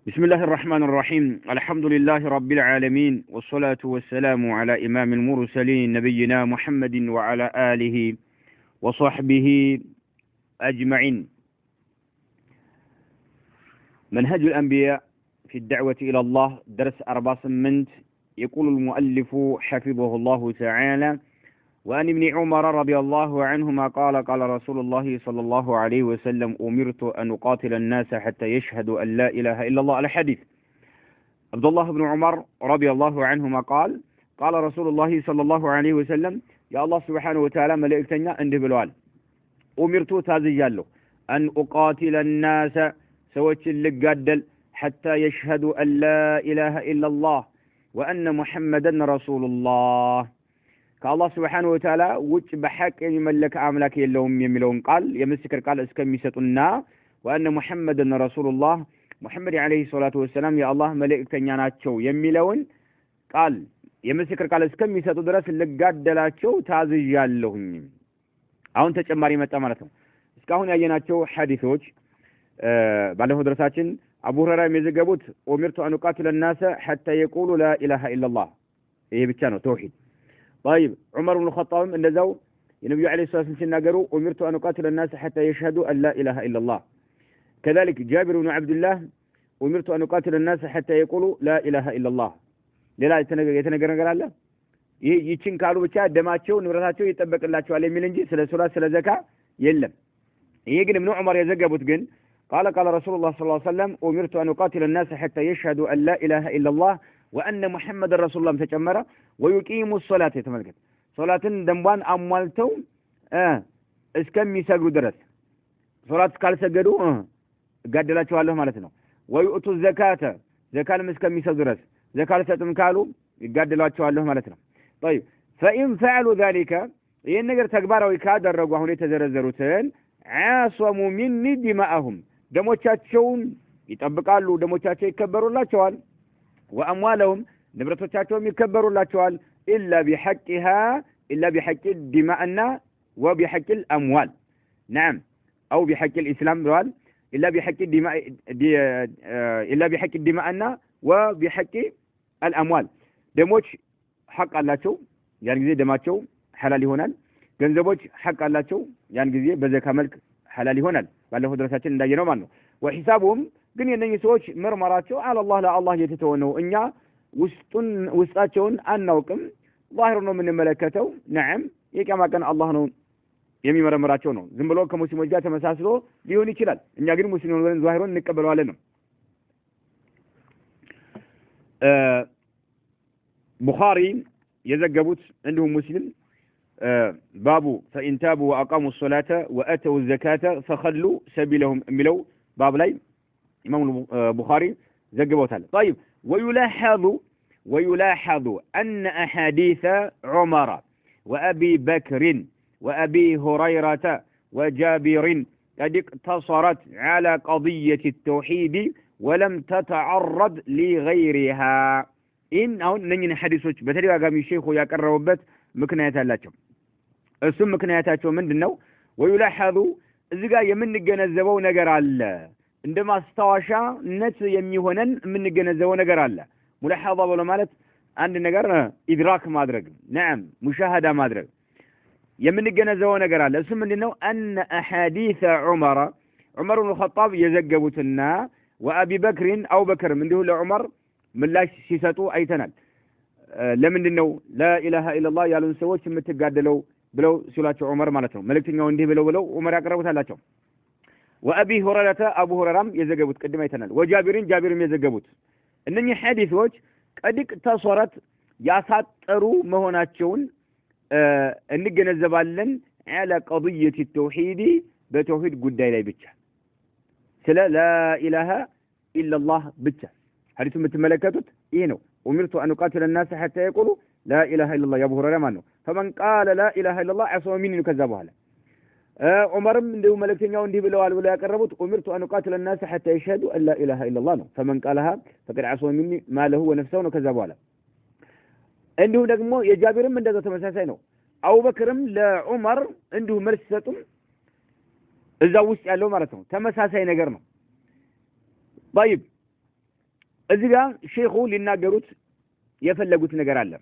بسم الله الرحمن الرحيم الحمد لله رب العالمين والصلاة والسلام على إمام المرسلين نبينا محمد وعلى آله وصحبه أجمعين. منهج الأنبياء في الدعوة إلى الله درس 4 يقول المؤلف حفظه الله تعالى: وأن ابن عمر رضي الله عنهما قال رسول الله صلى الله عليه وسلم: أمرت أن أقاتل الناس حتى يشهدوا أن لا إله إلا الله. الحديث عبد الله بن عمر رضي الله عنهما قال رسول الله صلى الله عليه وسلم: يا الله سبحانه وتعالى ملائكتنا انده بلوال أمرت تازيالو أن أقاتل الناس سوتش اللقادل حتى يشهدوا أن لا إله إلا الله وأن محمدا رسول الله. كالله سبحانه وتعالى وجه بحق يملك أملاك يلهم يملون قال يمسكر قال اسكم يسطنا وأن محمدا رسول الله محمد عليه الصلاة والسلام يا الله ملائكتنا ناتشو يملون قال يمسكر قال اسكم يسطو درس لقادلاچو ታዝዣለሁኝ። አሁን ተጨማሪ መጣ ማለት ነው። እስካሁን ያየናቸው ሐዲሶች ባለፈው ድረሳችን አቡ ሁረይራ የዘገቡት ኡሚርቱ አን ኡቃቲለ الناس حتى يقولوا لا اله الا الله ይሄ ብቻ ነው ተውሂድ። طيب عمر بن الخطاب እንደዛው የነብዩ አለይሂ ሰላቱ ወሰለም ሲናገሩ ኡሚርቱ አን ኡቃቲለ الناس حتى يشهدوا ان لا اله الا الله. كذلك جابر بن عبد الله ኡሚርቱ አን ኡቃቲለ الناس حتى يقولوا لا اله الا الله። ሌላ የተነገረ ነገር አለ? ይህችን ካሉ ብቻ ደማቸው ንብረታቸው ይጠበቅላቸዋል የሚል እንጂ ስለ ሶላት ስለ ዘካ የለም። ይሄ ግን ኢብኑ ዑመር የዘገቡት ግን قال رسول الله صلى الله عليه وسلم أمرت أن أقاتل الناس حتى يشهدوا أن لا إله إلا الله وأن محمد رسول الله تجمرة ويقيموا الصلاة. يتملكت صلاة دنبان أموالتو اسكم يسجدوا درس صلاة قال سجدوا قد لا تشوالهم مالتنا ويؤتوا الزكاة زكاة مسكم يسجدوا درس زكاة ستم قالوا قد لا تشوالهم مالتنا. طيب فإن فعلوا ذلك ينقر تكبارا ويكاد الرقوة هنا تزرزروتين عاصموا مني دماءهم ደሞቻቸውን ይጠብቃሉ፣ ደሞቻቸው ይከበሩላቸዋል። ወአምዋለሁም ንብረቶቻቸውም ይከበሩላቸዋል። ኢላ ቢሐቅ ዲማእና ወቢሐቅ الاموال نعم او بحق الاسلام ብለዋል። ኢላ ቢሐቅ ዲማእና ወቢሐቅ الاموال ደሞች ሐቅ አላቸው፣ ያን ጊዜ ደማቸው ሐላል ይሆናል። ገንዘቦች ሐቅ አላቸው፣ ያን ጊዜ በዘካ መልክ ሐላል ይሆናል። ባለፈው ድረሳችን እንዳየነው ማለት ነው። ወሂሳቡም ግን የነኚህ ሰዎች ምርመራቸው አላህ ለአላህ የተተወ ነው። እኛ ውስጣቸውን አናውቅም፣ ዛሂር ነው የምንመለከተው። ነዓም የቂያማ ቀን አላህ ነው የሚመረምራቸው ነው። ዝም ብሎ ከሙስሊሞች ጋር ተመሳስሎ ሊሆን ይችላል። እኛ ግን ሙስሊሞች ሆነን ዛሂሩን እንቀበለዋለን ነው። ቡኻሪ የዘገቡት እንዲሁም ሙስሊም باب فإن تابوا وأقاموا الصلاة وأتوا الزكاة فخلوا سبيلهم ملو باب لاي إمام البخاري زقبوا تعالى. طيب ويلاحظ أن أحاديث عمر وأبي بكر وأبي هريرة وجابر قد اقتصرت على قضية التوحيد ولم تتعرض لغيرها. إن أو نجن حديثوش بتري أقام الشيخ يقربت ምክንያት አላቸው። እሱም ምክንያታቸው ምንድነው? ወይላሐዙ እዚህ ጋር የምንገነዘበው ነገር አለ፣ እንደ ማስታወሻነት የሚሆነን የምንገነዘበው ነገር አለ። ሙላሐዛ ብሎ ማለት አንድ ነገር ኢድራክ ማድረግ ነዓም ሙሻሃዳ ማድረግ የምንገነዘበው ነገር አለ። እሱ ምንድነው? አን አሐዲስ ዑመር ብን الخطاب የዘገቡትና ወአቢ በክርን አው በክርም እንዲሁ ለዑመር ምላሽ ሲሰጡ አይተናል። ለምንድነው ላኢላሃ ኢላላህ ያሉን ሰዎች የምትጋደለው ብለው ሲሏቸው ዑመር ማለት ነው። መልእክተኛው እንዲህ ብለው ዑመር ያቀረቡታላቸው። ወአቢ ሁረይራ አቡ ሁረይራም የዘገቡት ቅድም አይተናል። ጃቢርም የዘገቡት እነኚህ ሐዲሶች ቀድቅ ተሶረት ያሳጠሩ መሆናቸውን እንገነዘባለን። على قضية التوحيد በተውሂድ ጉዳይ ላይ ብቻ ስለ ላኢላሃ ኢላላህ ብቻ ሐዲሱ የምትመለከቱት ይሄ ነው። أمرت أن أقاتل الناس حتى يقولوا لا إله إلا الله. يا أبو هريرة مانو فمن قال لا إله إلا الله عصوا مني كذبوا له. عمر من دو ملكتين يوم دي بلوال ولا يقربوت أمرت أن أقاتل الناس حتى يشهدوا أن لا إله إلا الله. فمن قالها فقد عصوا مني ما له ونفسه وكذبوا له. عنده دقمو يجابر من دو تمساسينو أبو بكرم لعمر عنده مرساتهم إذا وسع له مرتهم تمساسين قرنه. طيب እዚህ ጋር ሼኹ ሊናገሩት የፈለጉት ነገር አለ።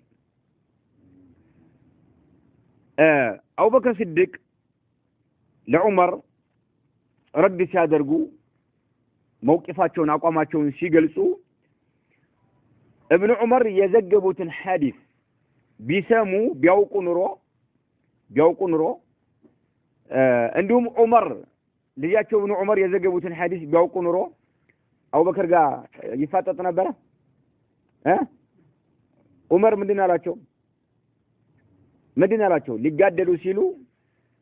አቡበከር ሲድቅ ለዑመር ረድ ሲያደርጉ መውቂፋቸውን አቋማቸውን ሲገልጹ እብኑ ዑመር የዘገቡትን ሐዲስ ቢሰሙ ቢያውቁ ኑሮ እንዲሁም ዑመር ልጃቸው እብኑ ዑመር የዘገቡትን ሐዲስ ቢያውቁ ኑሮ አቡበከር ጋር ይፋጠጥ ነበር። ዑመር ምንድን አላቸው? ሊጋደሉ ሲሉ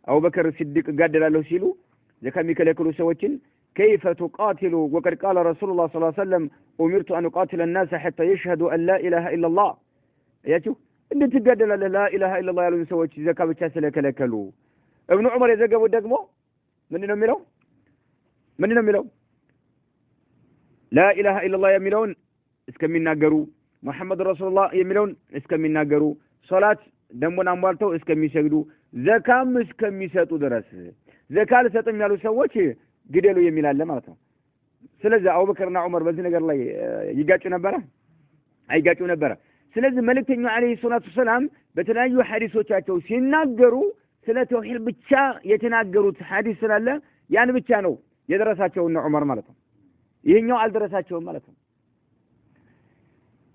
አቡበከር ሲድቅ ጋደላለሁ ሲሉ ዘካ የሚከለክሉ ሰዎችን كيف تقاتل وقد قال رسول الله صلى الله عليه وسلم أمرت أن أقاتل الناس حتى يشهدوا أن لا إله إلا الله ياتو እንዴ ትጋደላ لا إله إلا الله ያሉን ሰዎች ዘካ ብቻ ስለከለከሉ እብኑ ዑመር የዘገቡት ደግሞ ምንድነው የሚለው لا إله إلا الله የሚለውን እስከሚናገሩ ሙሐመድ ረሱላህ የሚለውን እስከሚናገሩ ሶላት ደሞን አሟልተው እስከሚሰግዱ ዘካም እስከሚሰጡ ድረስ ዘካ ለሰጠም ያሉ ሰዎች ግደሉ የሚል አለ ማለት ነው። ስለዚህ አቡበከርና ዑመር በዚህ ነገር ላይ ይጋጩ ነበር አይጋጩ ነበር። ስለዚህ መልእክተኛው አለይሂ ሰላቱ ሰላም በተለያዩ ሐዲሶቻቸው ሲናገሩ ስለ ተውሂድ ብቻ የተናገሩት ሐዲስ ስላለ ያን ብቻ ነው የደረሳቸውና ዑመር ማለት ነው። ይሄኛው አልደረሳቸውም ማለት ነው።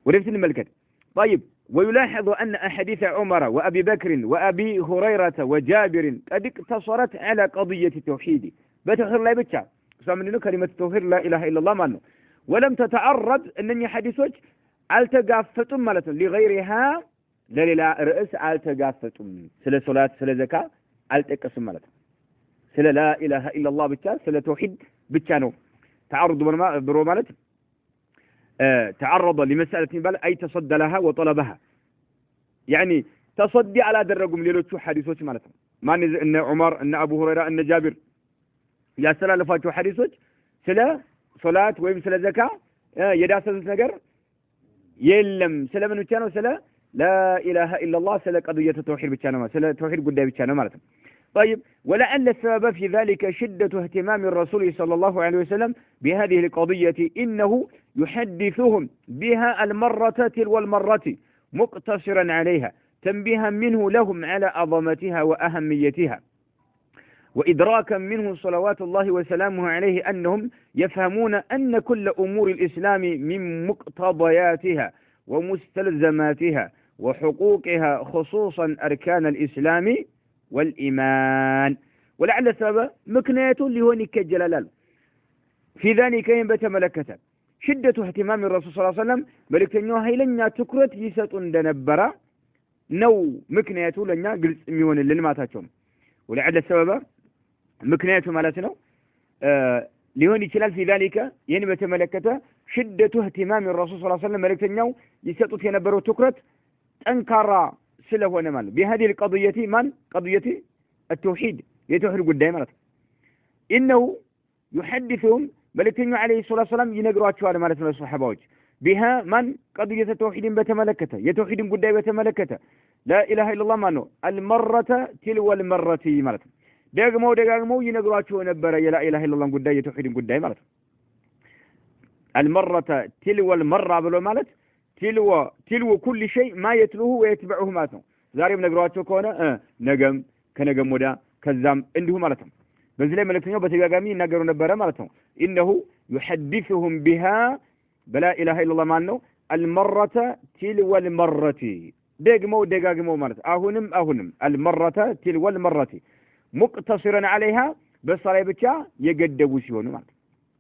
ወደፊት እንመልከት። طيب ويلاحظ أن أحاديث عمر وأبي بكر وأبي هريرة وجابر قد اقتصرت على قضية التوحيد بتوحيد لا يبتشع فمنه كلمة التوحيد لا إله إلا الله معنه ولم تتعرض أنني حديثك التقافتم مالتهم لغيرها لا رئيس التقافتم سلا صلاة سلا زكاة التقسم مالتهم سلا لا إله إلا الله بتشع سلا توحيد بتشانو تعرض برو مالت تعرض لمسألة بل أي تصدى لها وطلبها يعني تصدي على درجهم ليلوتشو حديثوش مالتهم ما إن عمر إن أبو هريرة إن جابر يا سلا لفاتشو حديثوش سلا صلاة ويم سلا زكاة يداسة نجر يلم سلا من بتشانو سلا لا إله إلا الله سلا قضية التوحيد بتشانو سلا توحيد قد بتشانو مالتهم طيب ولعل السبب في ذلك شدة اهتمام الرسول صلى الله عليه وسلم بهذه القضية إنه يحدثهم بها المرة تلو المرة مقتصرا عليها تنبيها منه لهم على عظمتها وأهميتها وإدراكا منه صلوات الله وسلامه عليه أنهم يفهمون أن كل أمور الإسلام من مقتضياتها ومستلزماتها وحقوقها خصوصا أركان الإسلام والإيمان ولعل السبب مكنية لهونك الجلال في ذلك ينبت ملكته شدة اهتمام الرسول صلى الله عليه وسلم ملكتنيو هيلنيا تكرت يسطون دنبرا نو مكنية لنيا قلت ميون اللي ما تاتهم ولعل السبب مكنية مالتنا لهوني تلال في ذلك ينبت ملكته شدة اهتمام الرسول صلى الله عليه وسلم ملكتنيو يسطون ينبرو تكرت انكارا سله ونمال بهذه القضية من قضية التوحيد يتوحيد قدام مالت إنه يحدثهم ملكتنيو عليه الصلاة والسلام ينقروا أشوال مالت من الصحابة بها من قضية التوحيد بتملكته يتوحيد قدام بتملكته لا إله إلا الله مانو المرة تلو المرة مالت دقمو ينقروا أشوال نبرا لا إله إلا الله قدام يتوحيد قدام مالت المرة تلو المرة بلو مالت تلو كل شيء ما يتلوه ويتبعه ماتنو زاري بنقرأته كونه نجم كنجم ودا كذام عنده مالتهم بس ليه ملكتنيو بتجاجمي نقروا نبرة مالتهم إنه يحدثهم بها بلا إله إلا الله مانو المرة تلو المرة دقمو مالت أهونم المرة تلو المرة مقتصرا عليها بس صار يبتشا يقدبوا سيونه مالت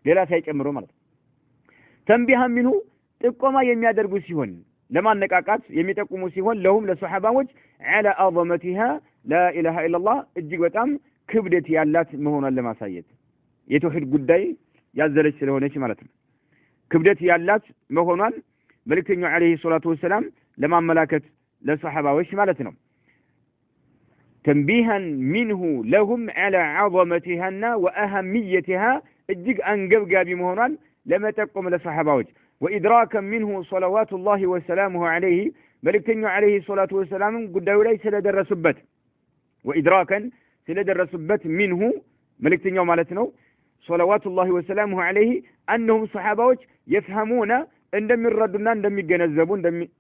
لا سيجمروا مالت تنبيها منه ጥቆማ የሚያደርጉ ሲሆን ለማነቃቃት የሚጠቁሙ ሲሆን ለሁም ለሱሐባዎች على عظمتها لا اله الا الله እጅግ በጣም ክብደት ያላት መሆኗን ለማሳየት የተውሂድ ጉዳይ ያዘለች ስለሆነች ማለት ነው። ክብደት ያላት መሆኗን መልእክተኛው አለይሂ ሰላቱ ወሰለም ለማመላከት ለሱሐባዎች ማለት ነው። تنبيها منه لهم على عظمتها وأهميتها እጅግ አንገብጋቢ መሆኗን ለመጠቆም ለሱሐባዎች وإدراكا منه صلوات الله وسلامه عليه ملكتنيو عليه الصلاة والسلام قدوا لي سلد الرسبت وإدراكا سلد الرسبت منه ملكتنيو مالتنو صلوات الله وسلامه عليه أنهم صحابة يفهمون እንደሚረዱና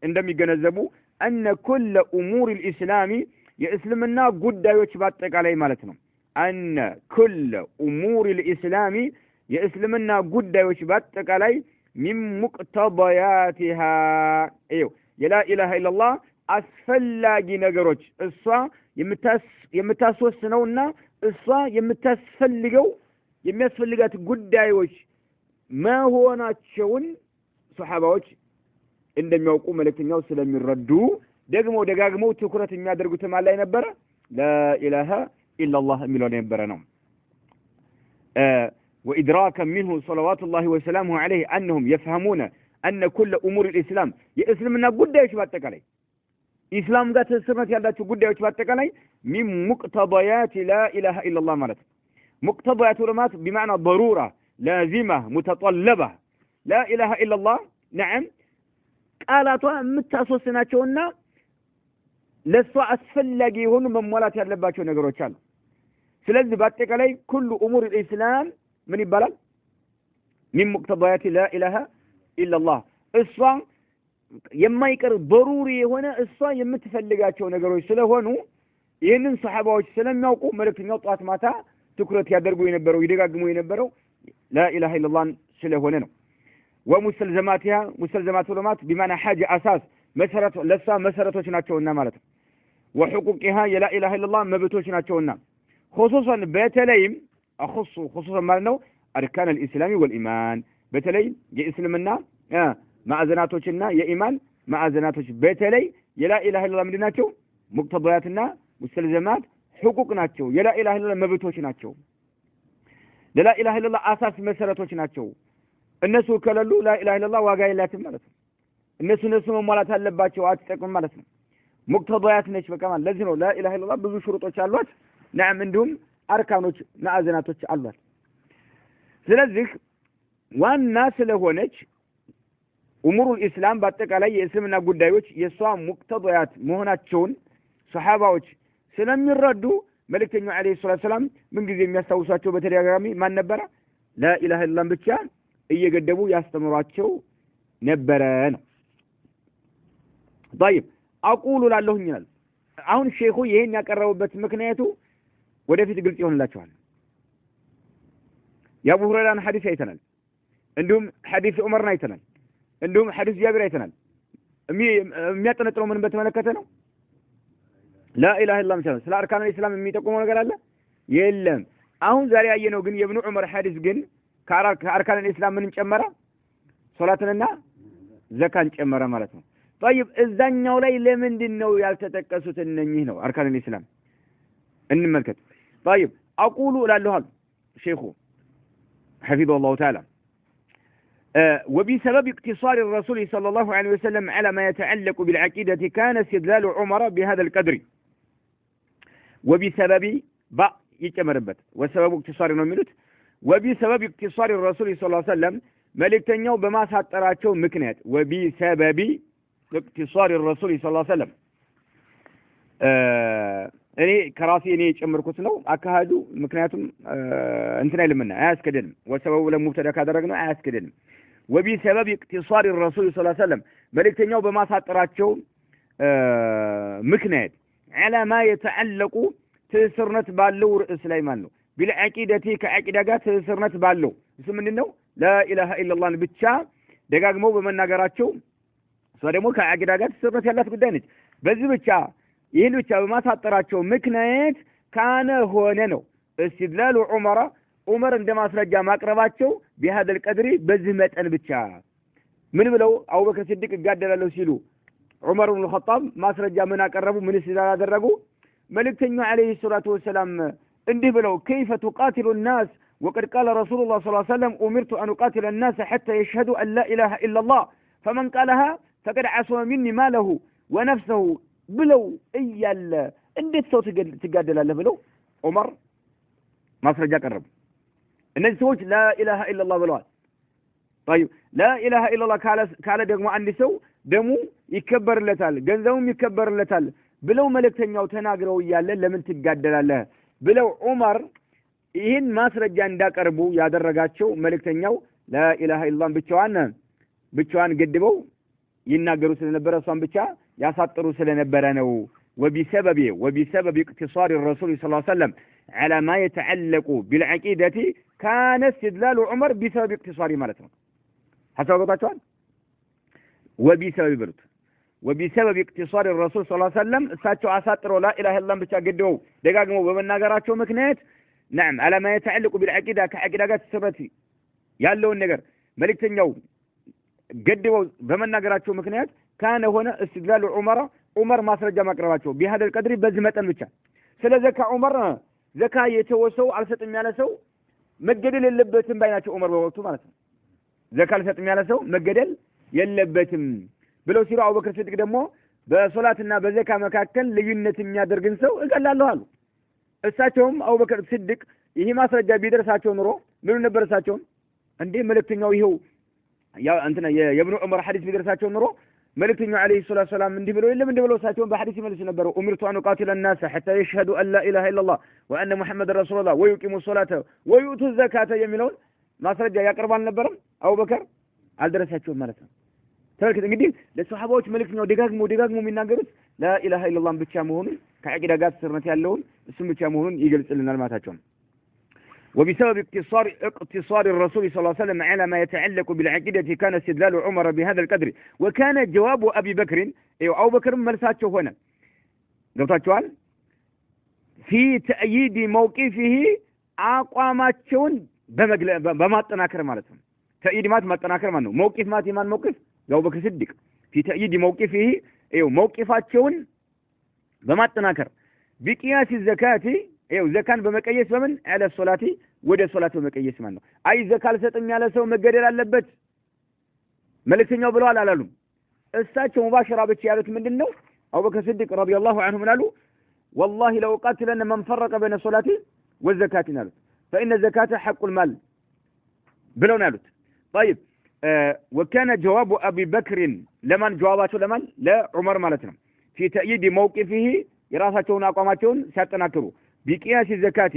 እንደሚገነዘቡ أن كل أمور الإسلام የእስልምና ጉዳዮች በአጠቃላይ ማለት ነው أن كل أمور الإسلام የእስልምና ጉዳዮች በአጠቃላይ من مقتضياتها የላ ኢላሃ ኢላላህ አስፈላጊ ነገሮች እሷ የምታስወስነውና እሷ የምታስፈልገው የሚያስፈልጋት ጉዳዮች መሆናቸውን ሱሐባዎች እንደሚያውቁ መልእክተኛው ስለሚረዱ ደግሞ ደጋግመው ትኩረት የሚያደርጉት ማለት ላይ ነበር ላኢላሃ ኢላላህ የሚለው ነበር ነው وإدراكا منه صلوات الله وسلامه عليه أنهم يفهمون أن كل أمور الإسلام يسلمنا قدايش باتكالي إسلام ذات السرنة يالداتو قدايش باتكالي من مقتضيات لا إله إلا الله مالت مقتضيات رمات بمعنى ضرورة لازمة متطلبة لا إله إلا الله نعم قالاتوا متاسوسناچونا لسوا أسفلقي هون ممولات يالباتو نقروچال ስለዚህ በአጠቃላይ كل أمور الإسلام من يبالال من مقتضيات لا إله إلا الله እሷ የማይቀር ضروري የሆነ እሷ የምትፈልጋቸው ነገሮች ስለሆኑ ይሄንን ሱሐባዎች ስለሚያውቁ መልእክተኛው ጧት ማታ ትኩረት ያደርጉ የነበረው ይደጋግሙ የነበረው لا إله إلا الله ስለሆነ ነው ومستلزماتها مستلزمات ዑለማት بمعنى حاجة أساس መሰረት ለሷ መሰረቶች ናቸውና ማለት ነው وحقوقها لا إله إلا الله መብቶች ናቸውና خصوصا بتليم خصوصا مالنو أركان الإسلام والإيمان بتلي يإسلمنا معزناتوشنا يا إيمان معزناتوش بتلي يلا إله إلا الله مديناتو مقتضياتنا مستلزمات حقوقناتو يلا إله إلا الله مبتوشناتو لا إله إلا الله أساس مساراتوشناتو الناس كللو لا إله إلا الله واقعي لا تمالتو الناس ممالات هلباتو واتتكم مالتو مقتضيات نيش بكمان لازم لا إله إلا الله بزو شروطوش አሏት نعم عندهم أركانوች ማዕዘናቶች አሏት ስለዚህ ዋና ስለሆነች ኡሙሩል ኢስላም በአጠቃላይ የእስልምና ጉዳዮች የሷ ሙቅተضያት መሆናቸውን ሱሐባዎች ስለሚረዱ መልእክተኛው አለይሂ ሰላቱ ሰላም ምን ጊዜ የሚያስታውሳቸው በተደጋጋሚ ማን ነበር لا إله إلا الله ብቻ እየገደቡ ያስተምሯቸው ነበር ነው طيب أقول ላለሁኝ ይላል አሁን ሼኹ ይሄን ያቀረቡበት ምክንያቱ ወደፊት ግልጽ ይሆንላችኋል የአቡ ሁረይራን ሐዲስ አይተናል እንዲሁም ሐዲስ ዑመርን አይተናል እንዲሁም ሐዲስ ጃቢር አይተናል የሚያጠነጥነው ምን በተመለከተ ነው لا إله إلا الله ስለ አርካኑ ኢስላም የሚጠቁመው ነገር አለ የለም አሁን ዛሬ ያየነው ግን የኢብኑ ዑመር ሐዲስ ግን ከአርካኑ ኢስላም ምን ጨመረ ሶላትንና ዘካን ጨመረ ማለት ነው طيب እዛኛው ላይ ለምንድን ነው ያልተጠቀሱት እነኚህ ነው አርካኑ ኢስላም እንመልከት طيب أقول لله شيخه حفظه الله تعالى وبسبب اقتصار الرسول صلى الله عليه وسلم على ما يتعلق بالعقيدة كان استدلال عمر بهذا القدر وبسبب يتمربت وسبب اقتصار الملوت وبسبب اقتصار الرسول صلى الله عليه وسلم ملك تنيو بما ساتراتشو مكنات وبسبب اقتصار الرسول صلى الله عليه وسلم እኔ ከራሴ እኔ ጨምርኩት ነው አካሃዱ ምክንያቱም እንትና ይልምና አያስከደንም ወሰበው ለሙብተዳ ካደረግነው አያስከደንም وبسبب اقتصار الرسول صلى الله عليه وسلم መልእክተኛው በማሳጠራቸው ምክንያት على ما يتعلق ትስርነት ባለው ርዕስ ላይ ማለት ነው بالعقيدة ከዓቂዳ ጋር ትስርነት ባለው እሱ ምንድነው لا اله الا الله ብቻ ደጋግመው በመናገራቸው እሷ ደግሞ ከዓቂዳ ጋር ትስርነት ያላት ጉዳይ ነች በዚህ ብቻ ይህን ብቻ በማሳጠራቸው ምክንያት ካነ ሆነ ነው استدلال ዑመር እንደማስረጃ ማቅረባቸው بهذا القدر በዚህ መጠን ብቻ ምን ብለው አቡበክር ሲዲቅ ይጋደላሉ ሲሉ ዑመር ኢብኑ ኸጣብ ማስረጃ ምን አቀረቡ ምን ሲያደረጉ መልእክተኛው አለይሂ ሰላቱ ወሰለም እንዲህ ብለው كيف تقاتل الناس وقد قال رسول الله صلى الله عليه وسلم أمرت أن أقاتل الناس حتى يشهدوا أن لا إله إلا الله فمن قالها فقد عصم مني ماله ونفسه ብለው እያለ እንዴት ሰው ትጋደላለህ ብለው ዑመር ማስረጃ ቀረቡ እነዚህ ሰዎች لا إله إلا الله ብለዋል طيب لا إله إلا الله ካለ ደግሞ አንድ ሰው ደሙ ይከበርለታል ገንዘቡም ይከበርለታል ብለው መልእክተኛው ተናግረው እያለ ለምን ትጋደላለህ ብለው ዑመር ይህን ማስረጃ እንዳቀርቡ ያደረጋቸው መልእክተኛው لا إله إلا الله ብቻዋን ብቻዋን ገድበው ይናገሩ ስለነበረ እሷን ብቻ ያሳጥሩ ስለነበረ ነው وبسبب اقتصار الرسول صلى الله عليه وسلم على ما يتعلق بالعقيدة كان استدلال عمر بسبب اقتصاره مالته حسب قطعتوان وبسبب اقتصار الرسول صلى الله عليه وسلم ساتشو أساطروا لا إله إلا الله بشا قدوا دقاقموا ومن ناقراتشو مكنات نعم على ما يتعلق بالعقيدة كعقيدة السبتي يالو النقر ملك تنيو قدوا ومن ناقراتشو مكنات كان هنا استدلال عمر ما سرجع مقرباتشو بهذا القدر بزمة المتشا سلا زكا عمر زكا يتوسو على ستم يالسو مجدل اللبتم بيناتو عمر ووقتو مالتو زكا لستم يالسو مجدل يلبتم ብለው ሲሉ አቡበክር ሲድቅ ደግሞ በሶላትና በዘካ መካከል ልዩነት የሚያደርግን ሰው እቀላለሁ አሉ። እሳቸውም አቡበክር ሲድቅ ይሄ ማስረጃ ቢደርሳቸው ኑሮ ምን ነበር እሳቸው እንዴ መልእክተኛው ይሄው ያ እንትና የኢብኑ ዑመር ሐዲስ ቢደርሳቸው ኑሮ መልእክተኛው አለይሂ ሰላቱ ሰላም እንዲህ ብለው የለም እንዲህ ብለው እሳቸውን በሐዲስ ይመልሱ ነበር ኡሚርቱ አን ቃቲለ الناس حتى يشهدوا ان لا اله الا الله وان محمد رسول الله ويقيموا الصلاه ويؤتوا الزكاه የሚለውን ማስረጃ ያቀርባል ነበር አቡበክር አልደረሳቸውም ማለት ነው። ተልከት እንግዲህ ለሱሐባዎች መልእክተኛው ደጋግሞ የሚናገሩት لا اله الا الله ብቻ መሆኑን ከአቂዳ ጋር ስርነት ያለውን እሱም ብቻ መሆኑን ይገልጽልናል ማለታቸው ነው። وبسبب اقتصار الرسول صلى الله عليه وسلم على ما يتعلق بالعقيدة كان استدلال عمر بهذا القدر وكان جواب أبي بكر أو بكر مرساتشو هنا قلتاتشوال في تأييد موقفه أقواماتشون بما تناكر مالتهم تأييد ما تناكر مانو موقف ما تيمان موقف أبو بكر صدق في تأييد موقفه موقفاتشون بما تناكر بقياس الزكاة زكاة بمقيس بمن على الصلاة وده الصلاة بمقيس منه أي زكاة ستم على سو مقدر على اللبت ملكتنيو بلوال على لهم استاذ مباشرة بتشيارة من دنو أبو بكر الصديق رضي الله عنه من قالوا والله لو قاتلن من فرق بين الصلاة والزكاة نالت فإن الزكاة حق المال بلو نالت طيب وكان جواب أبي بكر لمن جواباته لمن لا عمر مالتنا في تأييد موقفه يراساتون أقواماتون ساتناكروا بقياس الزكاة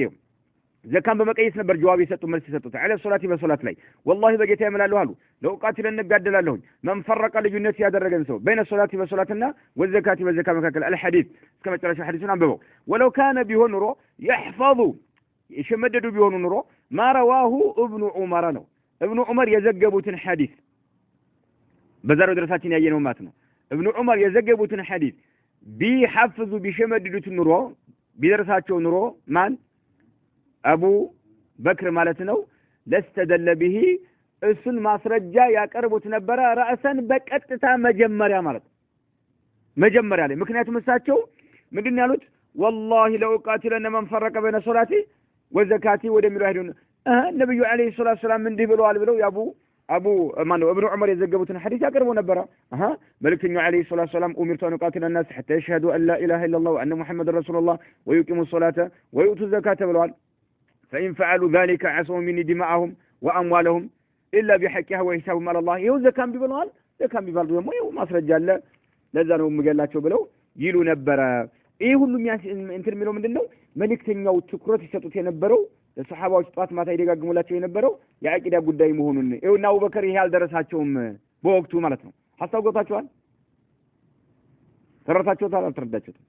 زكاة بمقيس نبر جوابي ستو ملس ستو على الصلاة بصلاة لي والله بقيت يعمل له لو قاتل النقاد لهم من فرق لجنة هذا الرجل سو بين الصلاة وصلاتنا والزكاة والزكاة مكاكل الحديث كما ترى حديثنا عن بابو ولو كان بهون نرو يحفظ يشمدد بهون نرو ما رواه ابن عمر نو ابن عمر يزقبوت حديث بزارو درساتين يجينهم ماتنا ابن عمر يزقبوت حديث بيحفظ بشمدد نرو بيدرساتشو نرو مان أبو بكر مالتنو لاستدل به السن ماسرجا يقربوا تنبرا رأسا بقطتا مجمريا مالت مجمريا لي مكنياتو مساتشو مدن يالوت والله لو قاتلن من فرق بين صلاتي وزكاتي ودميرو هيدون النبي عليه الصلاه والسلام من دي بلو يا ابو مانو ابن عمر يزغبوتن حديث يقربوا نبره ملكتنيو عليه الصلاه والسلام امرت ان اقاتل الناس حتى يشهدوا ان لا اله الا الله وان محمد رسول الله ويقيموا الصلاه ويؤتوا الزكاه بلوال فإن فعلوا ذلك عصوا مني دماءهم وأموالهم إلا بحقها وحسابهم على الله يو زكاة بيبلوال زكاة بيبلو يمو يو ማስረጃ አለ ለዛ ነው ምገላቸው ብለው ይሉ ነበር ይሄ ሁሉ እንትን የሚለው ምንድነው መልእክተኛው ትኩረት ይሰጡት የነበረው ለሱሐባዎች ጧት ማታ ይደጋግሙላቸው የነበረው የአቂዳ ጉዳይ መሆኑን ይኸውና አቡበከር ይሄ አልደረሳቸውም በወቅቱ ማለት ነው ሐሳብ ገብታችኋል ተረታችሁታል አልተረዳችሁትም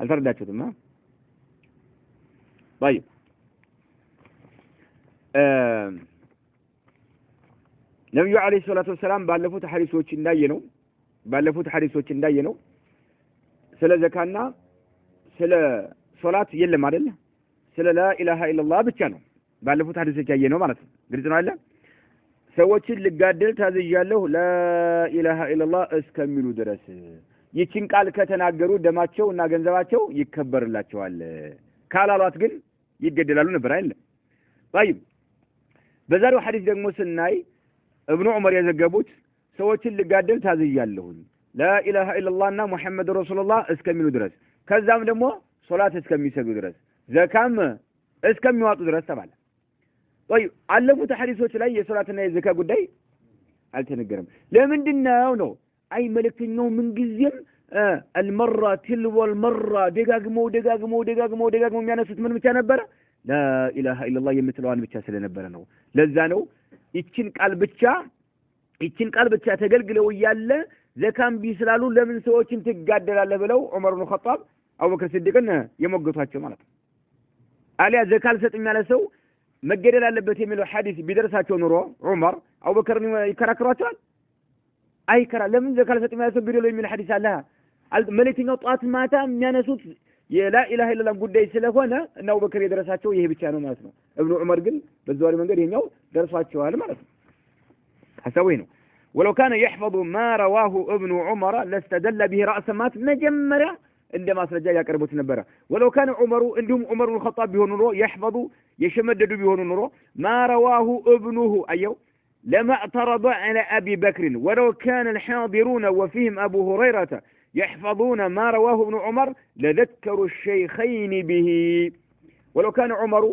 አልተረዳችሁትም طيب ነብዩ አለይሂ ሰላቱ ወሰለም ባለፉት ሐዲሶች እንዳየነው ስለ ዘካና ስለ ሶላት የለም አይደል ስለ ላ ኢላሃ ኢላላህ ብቻ ነው ባለፉት ሐዲሶች ያየነው ማለት ነው ግልጽ ነው አይደል ሰዎችን ልጋደል ታዝያለሁ ላ ኢላሃ ኢላላህ እስከሚሉ ድረስ ይችን ቃል ከተናገሩ ደማቸው እና ገንዘባቸው ይከበርላቸዋል ካላሏት ግን ይገደላሉ ነበር አይደል طيب በዛሬው ሐዲስ ደግሞ ስናይ ابن عمر የዘገቡት ሰዎችን ልጋደል ታዝያለሁ لا اله الا الله እና ሙሐመድ ረሱላህ እስከሚሉ ድረስ ከዛም ደግሞ ሶላት እስከሚሰግዱ ድረስ ዘካም እስከሚዋጡ ድረስ ተባለ طيب አለፉት ሐዲሶች ላይ የሶላትና የዘካ ጉዳይ አልተነገረም ለምንድነው ነው አይ መልእክተኛው ምን ጊዜም المره تلو المره ደጋግመው የሚያነሱት ምን ብቻ ነበር لا إله إلا الله يمثلوان ብቻ ስለነበረ ነው ለዛ ነው ይችን ቃል ብቻ ተገልግለው ያለ ዘካም ቢስላሉ ለምን ሰዎችን ትጋደላለህ ብለው ዑመር ኢብኑ ኸጣብ አቡበክር ሲዲቅን የሞገቷቸው ማለት ነው አሊያ ዘካል ሰጥም ያለ ሰው መገደል አለበት የሚለው ሐዲስ ቢደርሳቸው ኑሮ ዑመር አቡበክርን ይከራከሯቸዋል አይከራ ለምን ዘካል ሰጥም ያለ ሰው ቢደለው የሚል ሐዲስ አለ መልእክተኛው ጧት ማታ የሚያነሱት የላ ኢላሃ ኢላላህ ጉዳይ ስለሆነ እና አቡበክር የደረሳቸው ይሄ ብቻ ነው ማለት ነው ኢብኑ ዑመር ግን በዛው መንገድ ይሄኛው ደርሷቸዋል ማለት ነው ሐሳቡ ነው ولو كان يحفظ ما رواه ابن عمر لاستدل به رأس مات مجمرة عندما سرجع يقربوت نبره ولو كان عندهم عمر بن الخطاب بيهون نورو يحفظ يشمدد بيهون نورو ما رواه ابنه أيو لما اعترض على أبي بكر ولو كان الحاضرون وفيهم أبو هريرة يحفظون ما رواه ابن عمر لذكروا الشيخين به ولو كان عمر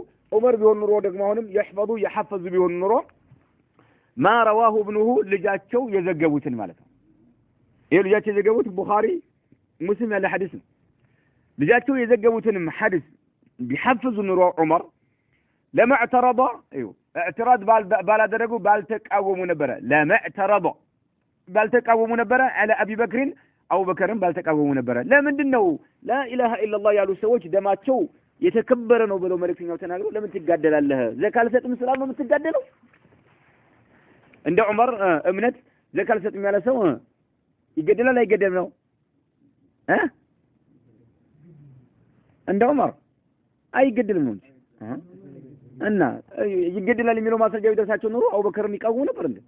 بيهون نورو دقمهم يحفظ بيهون نورو ما رواه ابنه لجاتشو يزقبوتن مالته إيه لجاتشو يزقبوت البخاري مسلم على حديث لجاتشو يزقبوتن حديث بيحفظ نروع عمر لما اعترض ايوه اعتراض بالادرجو بالتقاوموا نبره لما اعترض بالتقاوموا نبره على ابي بكر او بكر بالتقاوموا نبره لمندنو لا اله الا الله يالو سوچ دماچو የተከበረ ነው ብለው መልእክተኛው ተናግረው ለምን ትጋደላለህ ዘካል ሰጥም ስላል ነው የምትጋደለው እንደ ዑመር እምነት ዘካል ሰጥም ያለ ሰው ይገደላል አይገደልም ነው እንደ ዑመር አይገደልም ነው እና ይገደላል የሚለው ማስረጃ ይደርሳቸው ኑሮ አቡበከርም ይቃወሙ ነበር እንዴ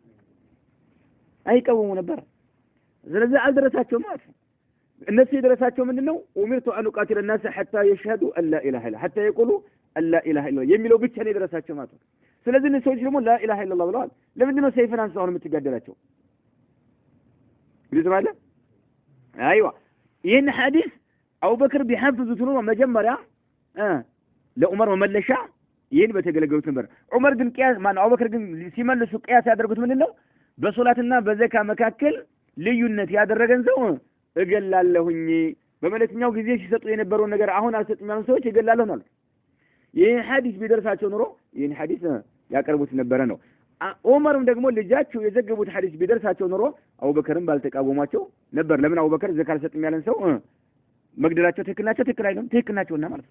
አይቃወሙ ነበር ስለዚህ አልደረሳቸው ማለት እነሱ የደረሳቸው ምንድነው ኡሚርቱ አን ቃቲል الناس حتى يشهدوا ان لا اله الا حتى يقولوا ان لا اله الا የሚለው ብቻ ነው የደረሳቸው ማለት ስለዚህ እነሱ ደግሞ لا اله الا الله ብለዋል ለምን ነው ሰይፍን አንስተው የምትጋደላቸው ይዝማለ አይዋ ይሄን ሐዲስ አቡበክር ቢሐፍዙት ነው መጀመሪያ ለዑመር መመለሻ ይሄን በተገለገሉት ነበር ዑመር ግን ቂያስ ማን አቡበክር ግን ሲመልሱ ቂያስ ያደርጉት ምንድነው በሶላትና በዘካ መካከል ልዩነት ያደረገን ሰው እገላለሁኝ በመለክኛው ጊዜ ሲሰጡ የነበረው ነገር አሁን አልሰጥም ያሉን ሰዎች እገላለሁ ማለት ይሄ ሐዲስ ቢደርሳቸው ኑሮ ይሄን ሐዲስ ያቀርቡት ነበር ነው ዑመርም ደግሞ ልጃቸው የዘገቡት ሐዲስ ቢደርሳቸው ኑሮ አቡበክርም ባልተቃወማቸው ነበር ለምን አቡበክር ዘካል ሰጥም ያለን ሰው መግደላቸው ትክክል አይደለም ትክክልናቸውና ማለት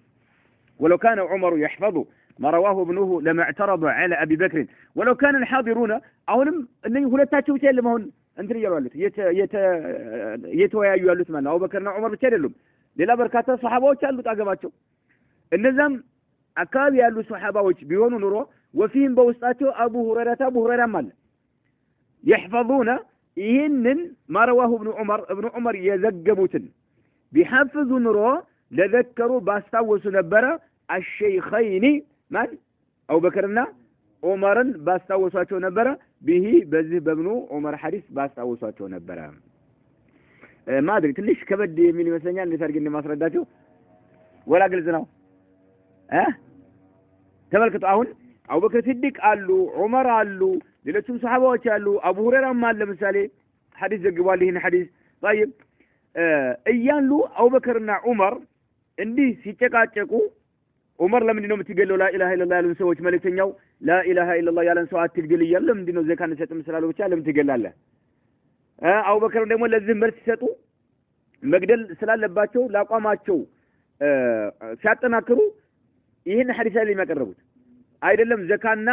ولو كان عمر يحفظ ما رواه ابنه لما اعترض على ابي بكر ولو كان الحاضرون اولم اني ሁለታቸው ብቻ ለማሆን እንትን ይያሉት የተወያዩ ያሉት ማለት አቡበክርና ዑመር ብቻ አይደሉም ሌላ በርካታ ሱሐባዎች አሉት አገባቸው እነዛም አካባቢ ያሉ ሱሐባዎች ቢሆኑ ኑሮ ወፊህም በውስጣቸው አቡ ሁረይራ ማለት يحفظون ይህንን ما رواه ابن عمر የዘገቡትን ቢሐፍዙ ኑሮ ለذكروا ባስታወሱ ነበር الشيخين ማን አቡበክርና ዑመርን ባስታወሷቸው ነበር ቢሂ በዚህ በብኑ ዑመር ሐዲስ ባስታወሷቸው ነበር ማድሪ ትንሽ ከበድ የሚል ይመስለኛል እንዴት አድርገን ማስረዳቸው ወላ ግልጽ ነው ተመልከቱ አሁን አቡበክር ሲዲቅ አሉ ዑመር አሉ ሌሎችም ሱሐባዎች አሉ አቡ ሁረይራም አለ ለምሳሌ ሐዲስ ዘግቧል ይሄን ሐዲስ طيب እያሉ አቡበክርና ዑመር እንዲህ ሲጨቃጨቁ ዑመር ለምን ነው የምትገለው ላ ኢላሃ ኢላላህ ያሉን ሰዎች መልእክተኛው ላ ኢላሃ ኢላላህ ያለን ሰው አትግደል ይያል ለምን ነው ዘካን ሰጥም ስላለው ብቻ ለምን ትገላለህ አቡበክር ደግሞ ለዚህ መልስ ሲሰጡ መግደል ስላለባቸው ላቋማቸው ሲያጠናክሩ ይሄን ሐዲስ ላይ የሚያቀርቡት አይደለም ዘካና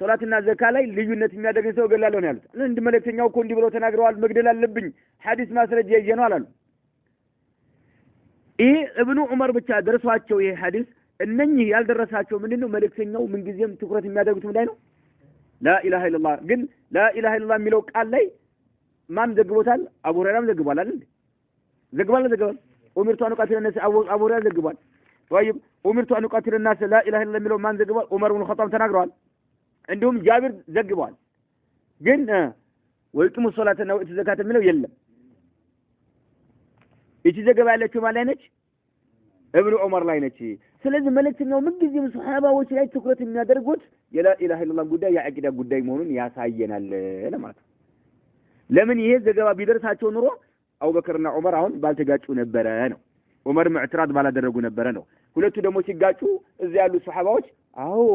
ሶላትና ዘካ ላይ ልዩነት የሚያደርግ ሰው ገላለሁ ነው ያሉት እንደ መልእክተኛው እኮ እንዲህ ብለው ተናግረዋል መግደል አለብኝ ሐዲስ ማስረጃ ይዤ ነው አላሉ ይሄ ኢብኑ ዑመር ብቻ ደርሷቸው ይሄ ሐዲስ እነኚህ ያልደረሳቸው ምንድነው መልእክተኛው ምን ጊዜም ትኩረት የሚያደርጉት ምንድነው ነው ላ ኢላሃ ኢላላህ ግን ላ ኢላሃ ኢላላህ የሚለው ቃል ላይ ማን ዘግቦታል አቡ ሁረይራም ዘግቧል አይደል ዘግቧል ኡሚርቱ አን ቃቲል الناس አቡ ሁረይራ ዘግቧል طيب ኡሚርቱ አን ቃቲል الناس ላ ኢላሃ ኢላላህ የሚለው ማን ዘግቧል ዑመር ኢብኑ ኸጣብ ተናግረዋል እንዲሁም ጃቢር ዘግቧል ግን ወይቂሙ ሶላተና ወኢቱ ዘካተ የሚለው የለም እቺ ዘገባ ያለችው ማለት ነች ኢብኑ ዑመር ላይ ነች ስለዚህ መልእክተኛው ምን ጊዜም ሱሐባዎች ላይ ትኩረት የሚያደርጉት የላ ኢላሃ ኢላላህ ጉዳይ የአቂዳ ጉዳይ መሆኑን ያሳየናል ለማለት ለምን ይሄ ዘገባ ቢደርሳቸው ኑሮ አቡበክርና ዑመር አሁን ባልተጋጩ ነበር ነው ዑመር ሙዕትራድ ባላደረጉ ነበር ነው ሁለቱ ደግሞ ሲጋጩ እዚያ ያሉ ሱሐባዎች አዎ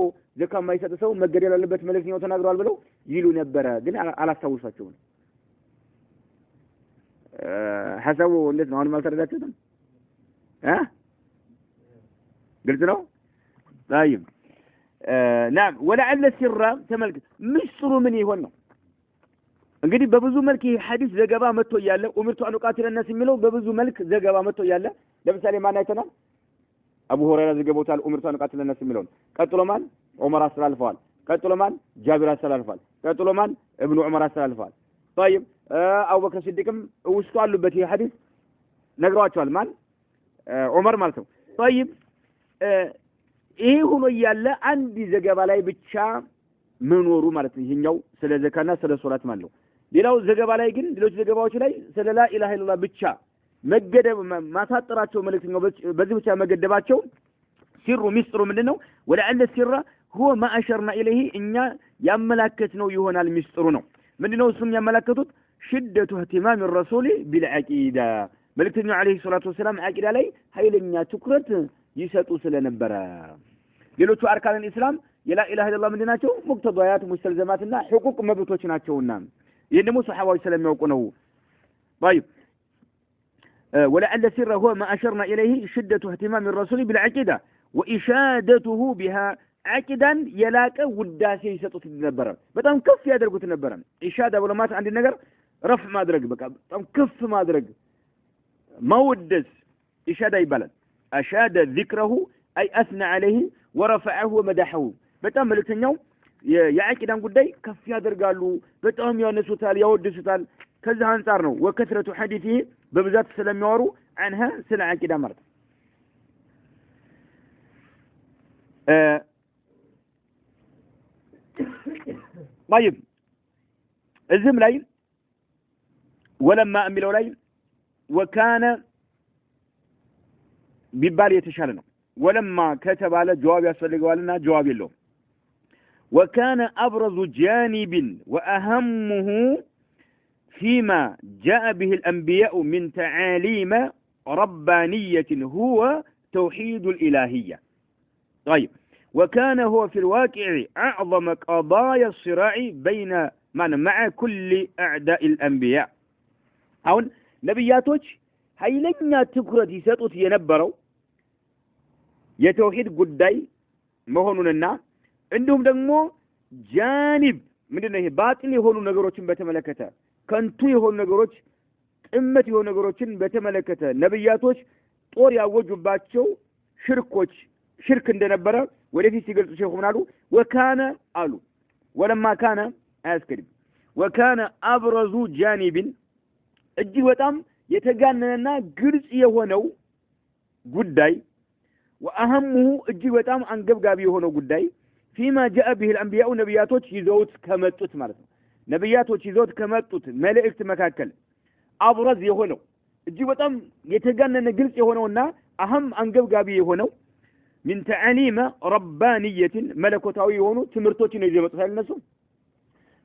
ዘካ የማይሰጥ ሰው መገደል አለበት መልእክተኛው ተናግሯል ብለው ይሉ ነበር ግን አላስታውሳቸውም ሐሳቡ እንዴት ነው አሁን ማልተረዳችሁትም قلت له طيب نعم ولعل السر تملك ምስጥሩ ምን ይሆን ነው እንግዲህ በብዙ መልክ ይሄ ሐዲስ ዘገባ መጥቶ ያለ ኡምርቱ አን ቃቲል الناس የሚለው በብዙ መልክ ዘገባ መጥቶ ያለ ለምሳሌ ማን አይተናል አቡ ሁረይራ ዘገቦታል ኡምርቱ አን ቃቲል الناس የሚለው ቀጥሎ ማን ዑመር አስተላልፈዋል ቀጥሎ ማን ጃቢር አስተላልፈዋል ቀጥሎ ማን ኢብኑ ዑመር አስተላልፈዋል طيب አቡበክር ሲዲቅም ውስጡ አሉበት ይሄ ሐዲስ ነግሯቸዋል ማን ዑመር ማለት ነው طيب ይሄ ሆኖ ያለ አንድ ዘገባ ላይ ብቻ መኖሩ ማለት ነው ይሄኛው ስለ ዘካና ስለ ሶላት ማለት ነው ሌላው ዘገባ ላይ ግን ሌሎች ዘገባዎች ላይ ስለ ላ ኢላሃ ኢላላህ ብቻ መገደብ ማሳጠራቸው መልእክተኛው በዚህ ብቻ መገደባቸው ሲሩ ሚስጥሩ ምንድነው ወለአለ ሲራ هو ما اشرنا اليه እኛ ያመላከትነው ይሆናል ሚስጥሩ ነው ምንድነው እሱም ያመላከቱት ሽደቱ اهتمام الرسول بالعقيده መልእክተኛው አለይሂ ሰላቱ ወሰለም አቂዳ ላይ ኃይለኛ ትኩረት ይሰጡ ስለነበረ ሌሎቹ አርካን እስላም የላ ኢላሃ ኢላላህ ምንድናቸው ሙቅተዳያት ሙስተልዘማትና ሁቁቅ መብቶች ናቸውና ይሄን ደግሞ ሱሐባዎች ስለሚያውቁ ነው طيب ولعل السر هو ما اشرنا اليه شده اهتمام الرسول بالعقيده واشادته بها عقيدا يلاቀ ውዳሴ ይሰጡት ነበር በጣም ከፍ ያደርጉት ነበር ኢሻዳ ብሎ ማለት አንድ ነገር ረፍ ማድረግ በቃ በጣም ከፍ ማድረግ ማውደስ ኢሻዳ ይባላል أشاد ذكره أي أثنى عليه ورفعه ومدحه በጣም መልእክተኛው የአቂዳን ጉዳይ ከፍ ያደርጋሉ በጣም ያነሱታል ያወድሱታል ከዛ አንፃር ነው ወከثرة حديثه በብዛት ስለሚያወሩ عنها ስለ አቂዳ ማለት طيب እዚህም ላይ ወለማ የሚለው ላይ وكان ቢባል የተሻለ ነው ወለማ ከተባለ ጀዋብ ያስፈልገዋልና ጀዋብ የለውም وكان أبرز جانب وأهمه فيما جاء به الأنبياء من تعاليم ربانية هو توحيد الإلهية طيب وكان هو في الواقع أعظم قضايا الصراع بين مع كل أعداء الأنبياء هون نبياتوش ኃይለኛ ትኩረት ይሰጡት የነበረው የተውሂድ ጉዳይ መሆኑንና እንዲሁም ደግሞ ጃኒብ ምንድነው ይሄ ባጢል የሆኑ ነገሮችን በተመለከተ ከንቱ የሆኑ ነገሮች ጥመት የሆኑ ነገሮችን በተመለከተ ነብያቶች ጦር ያወጁባቸው ሽርክ እንደነበረ ወደፊት ሲገልጹ ሼኹ ምናሉ ወካነ አሉ ወለማ ካነ አያስከድም ወካነ አብረዙ ጃኒብን እጅግ በጣም የተጋነነና ግልጽ የሆነው ጉዳይ وأهمه እጅግ በጣም አንገብጋቢ የሆነው ጉዳይ فيما جاء به الأنبياء ነብያቶች ይዘውት ከመጡት ማለት ነው ነብያቶች ይዘውት ከመጡት መልእክት መካከል አብረዝ የሆነው እጅግ በጣም የተጋነነ ግልጽ የሆነውና አህም አንገብጋቢ የሆነው من تعليم ربانية መለኮታዊ የሆኑ ትምህርቶችን ነው ይዘው መጥተዋል እነሱ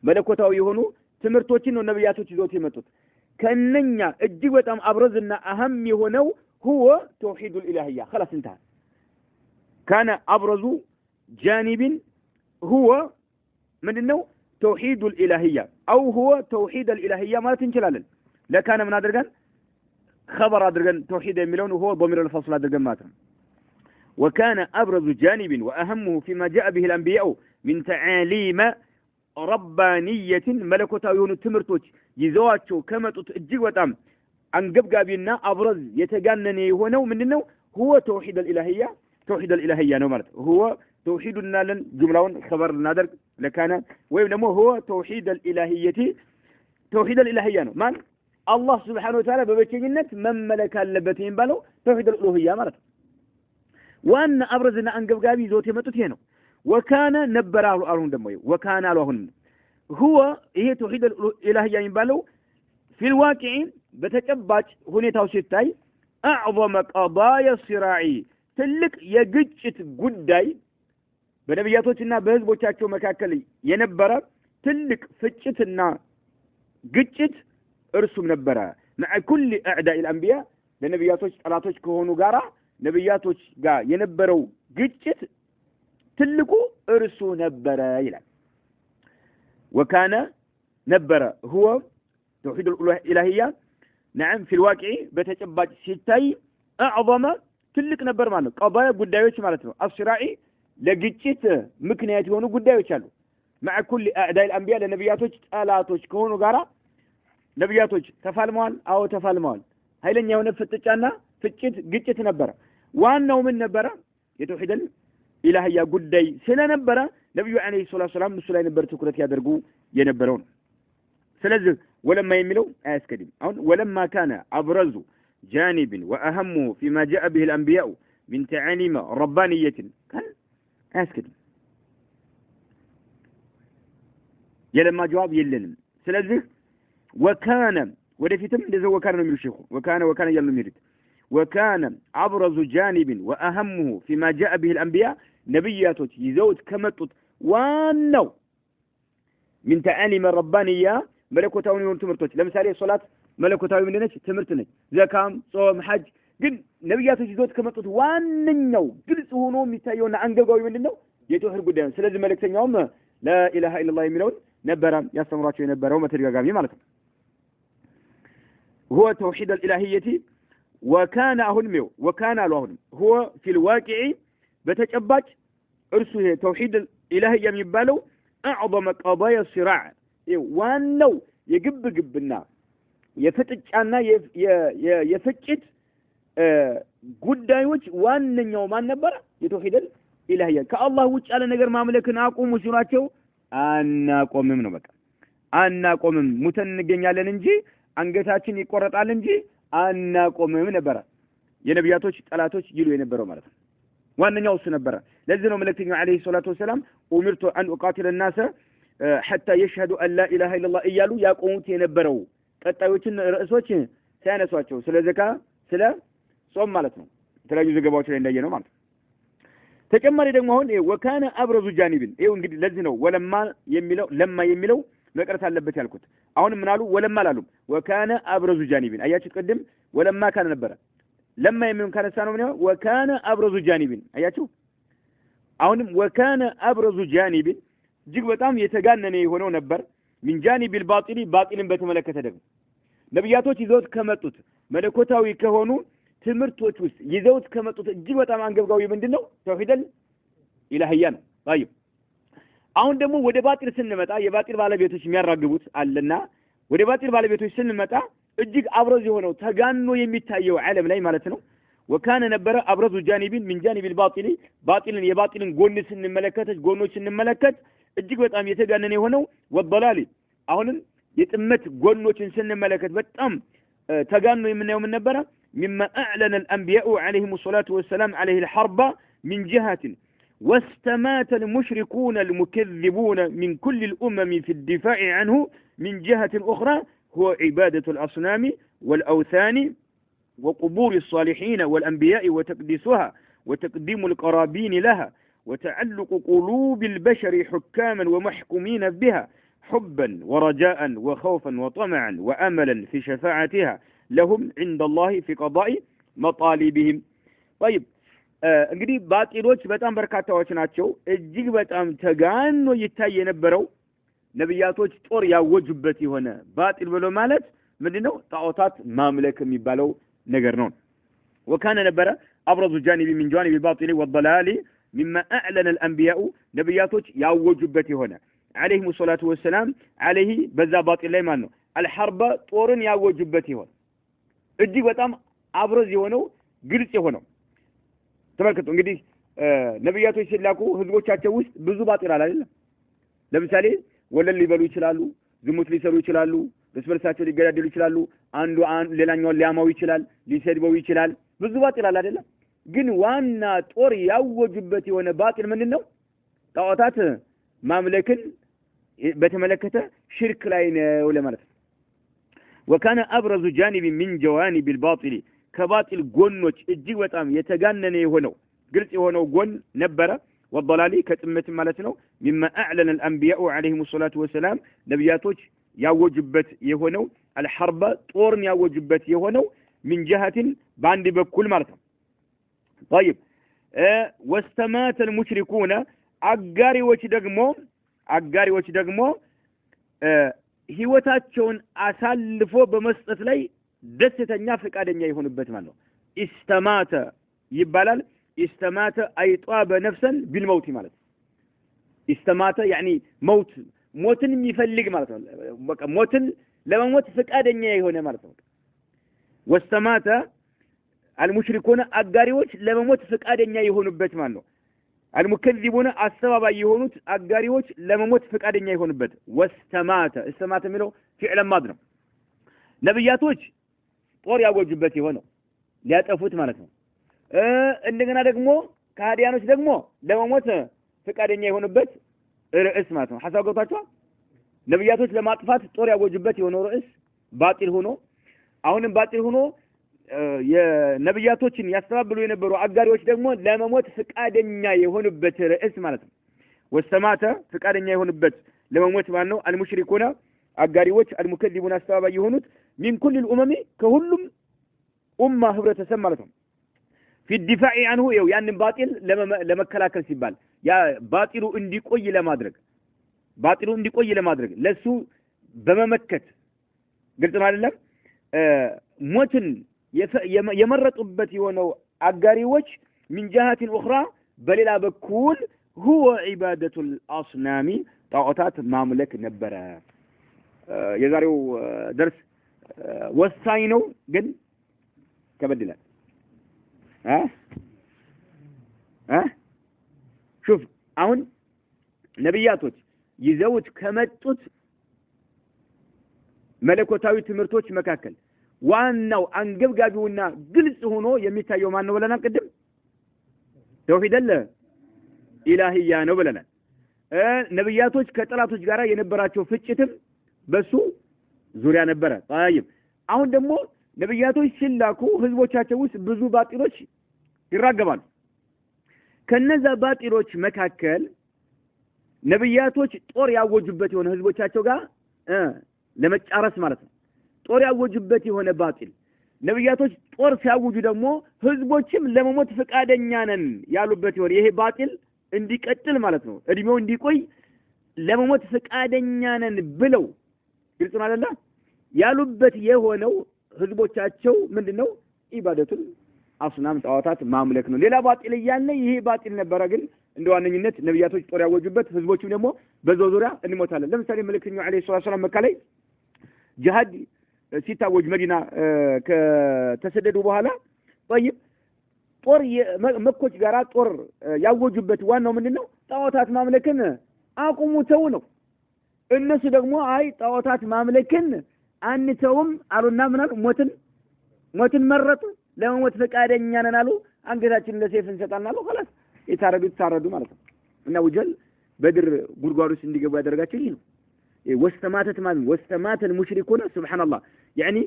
መለኮታዊ የሆኑ ትምህርቶችን ነው ነብያቶች ይዘውት የመጡት ከነኛ እጅግ በጣም አብረዝና አህም የሆነው هو توحيد الإلهية خلاص انتهى كان أبرز جانب هو منه توحيد الإلهية أو هو توحيد الإلهية ما تنشلالا لكان من هذا خبر هذا توحيد الملون وهو ضمير الفصل هذا ماتم وكان أبرز جانب وأهمه فيما جاء به الأنبياء من تعاليم ربانية ملكوتا يونو تمرتوش يزواتشو كما تتجيب وتعم አንገብጋቢና አብረዝ የተጋነነ የሆነው ምንድነው هو توحيد الإلهية ነው ማለት هو توحيدنا ለን ጁምላውን خبر እናደርግ ለካነ ወይም ደግሞ هو توحيد الإلهية ነው ማን አላህ Subhanahu Wa Ta'ala በብቸኝነት መመለክ አለበት የሚባለው توحيد الألوهية ማለት ዋና አብረዝና አንገብጋቢ ይዞት የመጡት ይሄ ነው وكان ነበር አሁን ደግሞ وكان አሁን هو ይሄ توحيد الإلهية የሚባለው في الواقع በተጨባጭ ሁኔታው ሲታይ اعظم قضايا الصراع ትልቅ የግጭት ጉዳይ በነብያቶችና በህዝቦቻቸው መካከል የነበረ ትልቅ ፍጭትና ግጭት እርሱም ነበረ مع كل اعداء الانبياء ለነብያቶች ጠላቶች ከሆኑ ጋራ ነብያቶች ጋር የነበረው ግጭት ትልቁ እርሱ ነበረ ይላል وكان ነበረ هو توحيد الالهيه نعم في الواقع በተጨባጭ ሲታይ اعظم ትልቅ ነበር ማለት ነው ቀባያ ጉዳዮች ማለት ነው አስራኢ ለግጭት ምክንያት የሆኑ ጉዳዮች አሉ مع كل اعداء الانبياء ለነብያቶች ጣላቶች ከሆኑ ጋራ ነብያቶች ተፋልመዋል አዎ ተፋልመዋል ኃይለኛ የሆነ ፍጥጫና ፍጭት ግጭት ነበር ዋናው ምን ነበር የተውሂድ ኢላሂያ ጉዳይ ስለነበረ ነብዩ አለይሂ ሰላቱ ሰላም እሱ ላይ ነበር ትኩረት ያደርጉ የነበረው ስለዚህ ولما يميلوا اسكدم او ولما كان ابرز جانب واهمه فيما جاء به الانبياء من تعاليم ربانيه كان اسكدم يلما جواب يلنم ስለዚህ وكان ودفيتم እንደዚህ وكان ነው የሚሉ ሼኹ وكان يلو የሚሉት وكان ابرز جانب واهمه فيما جاء به الانبياء ነብያቶች ይዘውት ከመጡት ዋናው من تعاليم الربانيه መለኮታዊ የሆኑ ትምህርቶች ለምሳሌ ሶላት መለኮታዊ ምን ነች ትምህርት ነች ዘካም ጾም ሐጅ ግን ነብያቶች ይዘውት ከመጡት ዋንኛው ግልጽ ሆኖ የሚታየውና አንገብጋዊ ምንድነው የተውሂድ ጉዳይ ነው ስለዚህ መልእክተኛውም لا اله الا الله የሚለው ነበር ያስተምራቸው የነበረው በተደጋጋሚ ማለት ነው هو توحيد الالهيه وكان هو في الواقع በተጨባጭ እርሱ توحيد الالهيه የሚባለው اعظم قضايا الصراع ዋናው የግብግብና የፍጥጫና የፍጭት ጉዳዮች ዋንኛው ማን ነበር የተውሂድ ኢላሂያ ከአላህ ውጭ ያለ ነገር ማምለክን አቁሙ ሲሏቸው አናቆምም ነው በቃ አናቆምም ሙተን እንገኛለን እንጂ አንገታችን ይቆረጣል እንጂ አናቆምም ነበር የነብያቶች ጠላቶች ይሉ የነበረው ማለት ነው ዋንኛው እሱ ነበር ለዚህ ነው መልእክተኛው አለይሂ ሰላቱ ወሰለም ኡሚርቱ አን ኡቃቲል الناس حتى يشهدوا ان لا اله الا الله እያሉ ያቆሙት የነበረው ቀጣዮችን ርዕሶች ሳያነሷቸው ስለ ዘካ ስለ ጾም ማለት ነው የተለያዩ ዘገባዎች ላይ እንዳየነው ማለት ነው ተጨማሪ ደግሞ አሁን وكان ابرز جانب ይሄው እንግዲህ ለዚህ ነው ለማ የሚለው መቅረት አለበት ያልኩት አሁን ምን አሉ ወለማ አላሉ وكان ابرز جانب አያችሁ ቀደም ወለማ ካን ነበር ለማ የሚሆን ካነሳ ነው ምን وكان ابرز جانب አያችሁ አሁንም وكان ابرز جانب እጅግ በጣም የተጋነነ የሆነው ነበር من جانب الباطل باطልን በተመለከተ ደግሞ ነብያቶች ይዘውት ከመጡት መለኮታዊ ከሆኑ ትምህርቶች ውስጥ ይዘውት ከመጡት እጅግ በጣም አንገብጋዊ ምንድነው ተውሂድ ኢላሂያ ነው طيب አሁን ደግሞ ወደ ባጢል ስንመጣ የባጢል ባለቤቶች የሚያራግቡት አለና ወደ ባጢል ባለቤቶች ስንመጣ እጅግ አብረዝ የሆነው ተጋኖ የሚታየው ዓለም ላይ ማለት ነው وكان ነበር አብረዙ ጃኒቢን من جانب الباطل ባጢልን የባጢልን ጎኖች ስንመለከት እጅግ በጣም የተጋነነ የሆነው ወደላሊ አሁንም የጥመት ጎኖችን ስንመለከት በጣም ተጋኖ የምናየው ምን ነበር مما اعلن الانبياء عليهم الصلاه والسلام عليه الحرب من جهه واستمات المشركون المكذبون من كل الامم في الدفاع عنه من جهه اخرى هو عباده الاصنام والاوثان وقبور الصالحين والانبياء وتقديسها وتقديم القرابين لها وتعلق قلوب البشر حكاما ومحكومين بها حبا ورجاء وخوفا وطمعا واملا في شفاعتها لهم عند الله في قضاء مطالبهم طيب እንግዲህ ባጢሎች በጣም በርካታዎች ናቸው እጅግ በጣም ተጋኖ ይታይ የነበረው ነብያቶች ጦር ያወጁበት የሆነ ባጢል ብሎ ማለት ምንድነው ጣዖታት ማምለክ የሚባለው ነገር ነው وكان ነበር ابرز جانب من جانب الباطل والضلال مما اعلن الانبياء ነብያቶች ያወጁበት የሆነ عليهم الصلاه والسلام عليه በዛ ባጢል ላይ ማለት ነው الحرب ጦርን ያወጁበት ይሆን እጅግ በጣም አብረዝ የሆነው ግልጽ የሆነው ተመልከቱ እንግዲህ ነብያቶች ሲላኩ ህዝቦቻቸው ውስጥ ብዙ ባጢል አለ አይደል ለምሳሌ ወለል ሊበሉ ይችላሉ ዝሙት ሊሰሩ ይችላሉ በስበርሳቸው ሊገዳደሉ ይችላሉ አንዱ ሌላኛውን ሊያማው ይችላል ሊሰድበው ይችላል ብዙ ባጢል አለ አይደል ግን ዋና ጦር ያወጁበት የሆነ ባጢል ምንድነው ጣዖታት ማምለክን በተመለከተ ሽርክ ላይ ነው ለማለት وكان ابرز جانب من جوانب الباطل ከባጢል ጎኖች እጅግ በጣም የተጋነነ የሆነው ግልጽ የሆነው ጎን ነበረ والضلال ከጥመት ማለት ነው مما اعلن الانبياء عليهم الصلاه والسلام ነብያቶች ያወጁበት የሆነው الحرب ጦርን ያወጁበት የሆነው من جهه ባንዲ በኩል ማለት ነው طيب واستمات المشركون አጋሪዎች ደግሞ ህይወታቸውን አሳልፎ በመስጠት ላይ ደስተኛ ፈቃደኛ ይሆኑበት ማለት ነው استمات ይባላል استمات اي طاب نفسا بالموت ማለት استمات يعني ሞትን የሚፈልግ ማለት ነው በቃ ሞትን ለመሞት ፈቃደኛ የሆነ ማለት ነው واستمات المشركون አጋሪዎች ለመሞት ፈቃደኛ ይሆኑበት ማለት ነው المكذبون አስተባባይ የሆኑት አጋሪዎች ለመሞት ፈቃደኛ ይሆኑበት واستمات استمات የሚለው فعل ماض ነው ነብያቶች ጦር ያወጁበት የሆነው ሊያጠፉት ማለት ነው እንደገና ደግሞ ካዲያኖች ደግሞ ለመሞት ፈቃደኛ የሆኑበት ርዕስ ማለት ነው ሐሳብ ገብቷቸዋል ነብያቶች ለማጥፋት ጦር ያወጁበት የሆነው ርዕስ ባጢል ሆኖ አሁንም ባጢል ሆኖ የነብያቶችን ያስተባብሉ የነበሩ አጋሪዎች ደግሞ ለመሞት ፈቃደኛ የሆኑበት ርዕስ ማለት ነው ወስተማተ ፈቃደኛ የሆኑበት ለመሞት ማለት ነው المشركون አጋሪዎች المكذبون አስተባባይ የሆኑት من كل الامم ከሁሉም ኡማ ህብረተሰብ ማለት ነው في الدفاع عنه ያንን ባጢል ለመከላከል ሲባል ያ ባጢሉ እንዲቆይ ለማድረግ ለሱ በመመከት ግልጽ ነው አይደለም ሞትን የመረጡበት የሆነው አጋሪዎች من جهة اخرى በሌላ በኩል هو عبادة الاصنام ጣዖታት ማምለክ ነበረ የዛሬው درس ወሳኝ ነው ግን ከበድላል شوف አሁን ነብያቶች ይዘውት ከመጡት መለኮታዊ ትምህርቶች መካከል ዋናው አንገብጋቢውና ግልጽ ሆኖ የሚታየው ማን ነው ብለናል ቅድም ተውሂድ ኢላሂያ ነው ብለናል ነብያቶች ከጠላቶች ጋር የነበራቸው ፍጭትም በሱ ዙሪያ ነበረ طيب አሁን ደግሞ ነብያቶች ሲላኩ ህዝቦቻቸው ውስጥ ብዙ ባጢሎች ይራገባሉ ከነዛ ባጢሎች መካከል ነብያቶች ጦር ያወጁበት የሆነ ህዝቦቻቸው ጋር ለመጫረስ ማለት ነው ጦር ያወጁበት የሆነ ባጢል ነብያቶች ጦር ሲያወጁ ደግሞ ህዝቦችም ለመሞት ፈቃደኛ ነን ያሉበት የሆነ ይሄ ባጢል እንዲቀጥል ማለት ነው እድሜው እንዲቆይ ለመሞት ፈቃደኛ ነን ብለው ግልጽ ነው አይደል ያሉበት የሆነው ህዝቦቻቸው ምንድነው ኢባደቱን አስናም ጣዖታት ማምለክ ነው ሌላ ባጢል ያለ ይሄ ባጢል ነበር ግን እንደዋነኝነት ነብያቶች ጦር ያወጁበት ህዝቦችም ደግሞ በዛው ዙሪያ እንሞታለን ለምሳሌ መልእክተኛው አለይሂ ሰላም መካ ላይ ጂሃድ ሲታወጅ መዲና ከተሰደዱ በኋላ طيب ጦር መኮች ጋራ ጦር ያወጁበት ዋናው ምንድነው ጣዖታት ማምለክን አቁሙ ተው ነው እነሱ ደግሞ አይ ጣዖታት ማምለክን አንተውም አሉና ምናል ሞትን መረጡ ለመሞት ፈቃደኛ ነን አሉ አንገታችን ለሰይፍ እንሰጣለን አሉ خلاص የታረዱ ማለት ነው እና ወጀል በድር ጉርጓዱስ እንዲገቡ ያደረጋቸው ይሄ ነው واستمات المشركون سبحان الله يعني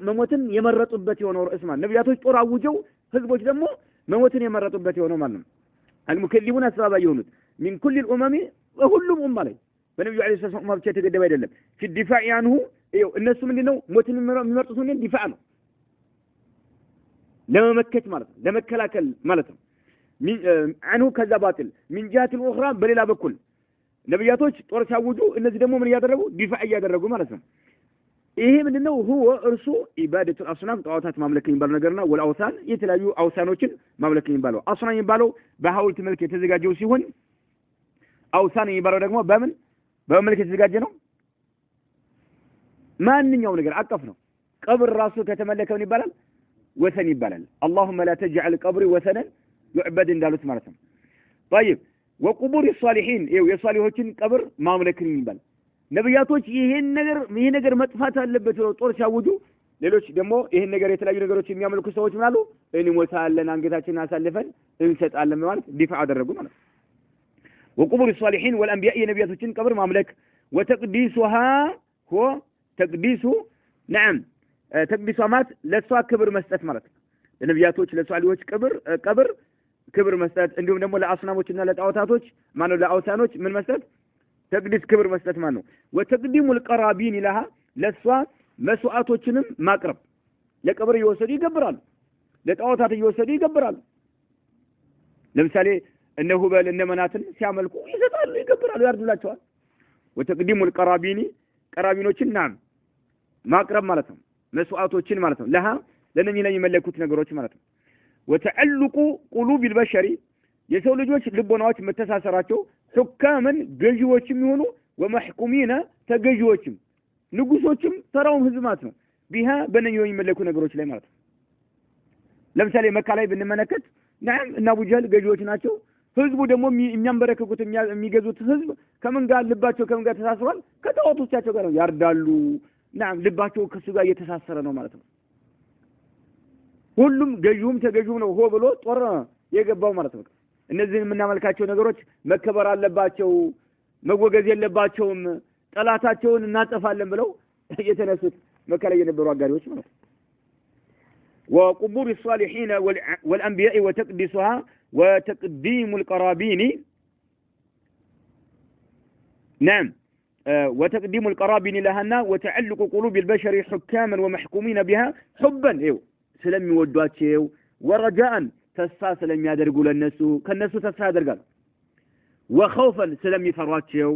መሞትን የመረጡበት የሆነው ርዕስ ማለት ነብያቶች ጦር አውጀው ህዝቦች ደግሞ መሞትን የመረጡበት የሆነው ማለት ነው المكذبون اسباب يونت من كل الامم وكلهم امه ላይ በነብዩ አለይሂ ሰላም ብቻ ተገደበ አይደለም في الدفاع عنه እነሱ ምንድነው ሞትን የሚመርጡት ምን ዲፋዕ ነው ለመመከት ማለት ነው ለመከላከል ማለት ነው عنه ከዛ ባጢል من جهة اخرى በሌላ በኩል ነብያቶች ጦር ሲያውጁ እነዚህ ደግሞ ምን ያደረጉ ዲፋዕ ያደረጉ ማለት ነው ይሄ ምንድነው هو እርሱ ኢባደቱ አስናም ጣዖታት ማምለክ የሚባል ነገርና ወልአውሳን የተለያዩ አውሳኖችን ማምለክ የሚባለው አስናም የሚባለው በሐውልት መልክ የተዘጋጀው ሲሆን አውሳን የሚባለው ደግሞ በመልክ የተዘጋጀ ነው ማንኛው ነገር አቀፍ ነው ቀብር ራሱ ከተመለከው ይባላል ወሰን ይባላል اللهم لا تجعل قبري وثنا يعبد እንዳሉት ማለት ነው طيب وقبور الصالحين የሷሊሆችን ቀብር ማምለክ ይባላል ነብያቶች ይሄ ነገር መጥፋት አለበት ነው ጦር ሲያውጁ ሌሎች ደግሞ ይሄን ነገር የተለያዩ ነገሮች የሚያመልኩ ሰዎች ምናሉ እንሞታለን አንገታችንን አሳልፈን እንሰጣለን ማለት ዲፋዕ አደረጉ ማለት وقبور الصالحين والانبياء የነብያቶችን ቀብር ማምለክ وتقديسها هو تقديس نعم تقديس ማለት ለሷ ክብር መስጠት ማለት ለነብያቶች ለሷሊሆች ቀብር ክብር መስጠት እንዲሁም ደግሞ ለአስናሞችና ለጣዖታቶች ማነው ለአውሳኖች ምን መስጠት ተቅዲስ ክብር መስጠት ማለት ነው ወተቅዲሙ القرابين لها ለሷ መስዋዕቶችንም ማቅረብ ለቀብር ይወሰዱ ይገብራሉ ለጣዖታት እየወሰዱ ይገብራሉ ለምሳሌ እነ ሁበል እነ መናትን ሲያመልኩ ይሰጣሉ ይገብራሉ ያርዱላቸዋል وتقديم القرابين ቀራቢኖችን ናም ማቅረብ ማለት ነው መስዋዕቶችን ማለት ነው ለሃ ለነኚህ ላይ የሚመለኩት ነገሮች ማለት ነው وتعلق قلوب البشر የሰው ልጆች ልቦናዎች መተሳሰራቸው حكاما ገዢዎችም ይሆኑ ومحكومين ተገዢዎችም ንጉሶችም ተራውም ህዝማት ነው ቢሃ በነኚህ የሚመለኩ ነገሮች ላይ ማለት ነው ለምሳሌ መካ ላይ ብንመለከት ናም እና አቡ ጀህል ገዢዎች ናቸው ህዝቡ ደግሞ የሚያንበረክኩት የሚገዙት ህዝብ ከምን ጋር ልባቸው ከምን ጋር ተሳስሯል ከጣዖቶቻቸው ጋር ነው ያርዳሉ ናም ልባቸው ከሱ ጋር እየተሳሰረ ነው ማለት ነው ሁሉም ገዢውም ተገዢውም ነው ሆ ብሎ ጦር የገባው ማለት ነው እነዚህን የምናመልካቸው ነገሮች መከበር አለባቸው መወገዝ የለባቸውም ጠላታቸውን እናጠፋለን ብለው የተነሱት መካ ላይ የነበሩ አጋሪዎች ማለት ነው وقبور الصالحين والأنبياء وتقديسها وتقديم القرابين نعم وتقديم القرابين لها وتعلق قلوب البشر حكاما ومحكومين بها حبا سلم يودواتشيو ورجاء تسا سلم يادرقوا للناس كالناس تسا يادرقال وخوفا سلم يفراتشيو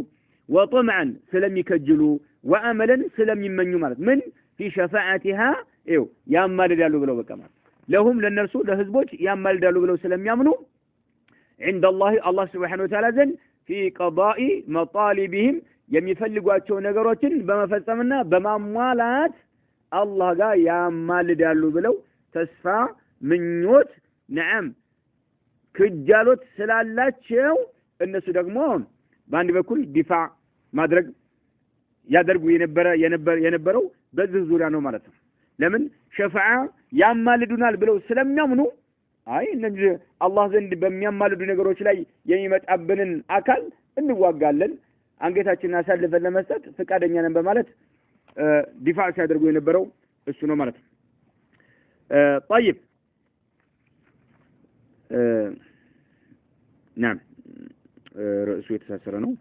وطمعا سلم يكجلوا وأملا سلم يمنوا مالت من في شفاعتها ያማልዳሉ ብለው በቃ ማለት ለሁም ለነርሱ ለህዝቦች ያማልዳሉ ብለው ስለሚያምኑ عند الله سبحانه وتعالى ዘንድ في قضاء مطالبهم የሚፈልጓቸው ነገሮችን በመፈጸምና በማሟላት አላህ ጋር ያማልዳሉ ብለው ተስፋ ምኞት ነዓም ክጃሎት ስላላቸው እነሱ ደግሞ በአንድ በኩል ዲፋዕ ማድረግ ያደርጉ የነበረው በዚህ ዙሪያ ነው ማለት ነው ለምን ሸፋዓ ያማልዱናል ብለው ስለሚያምኑ አይ እነዚህ አላህ ዘንድ በሚያማልዱ ነገሮች ላይ የሚመጣብንን አካል እንዋጋለን አንገታችንን አሳልፈን ለመስጠት ፈቃደኛ ነን በማለት ዲፋዕ ሲያደርጉ የነበረው እሱ ነው ማለት ነው طيب نعم ርዕሱ የተሳሰረ ነው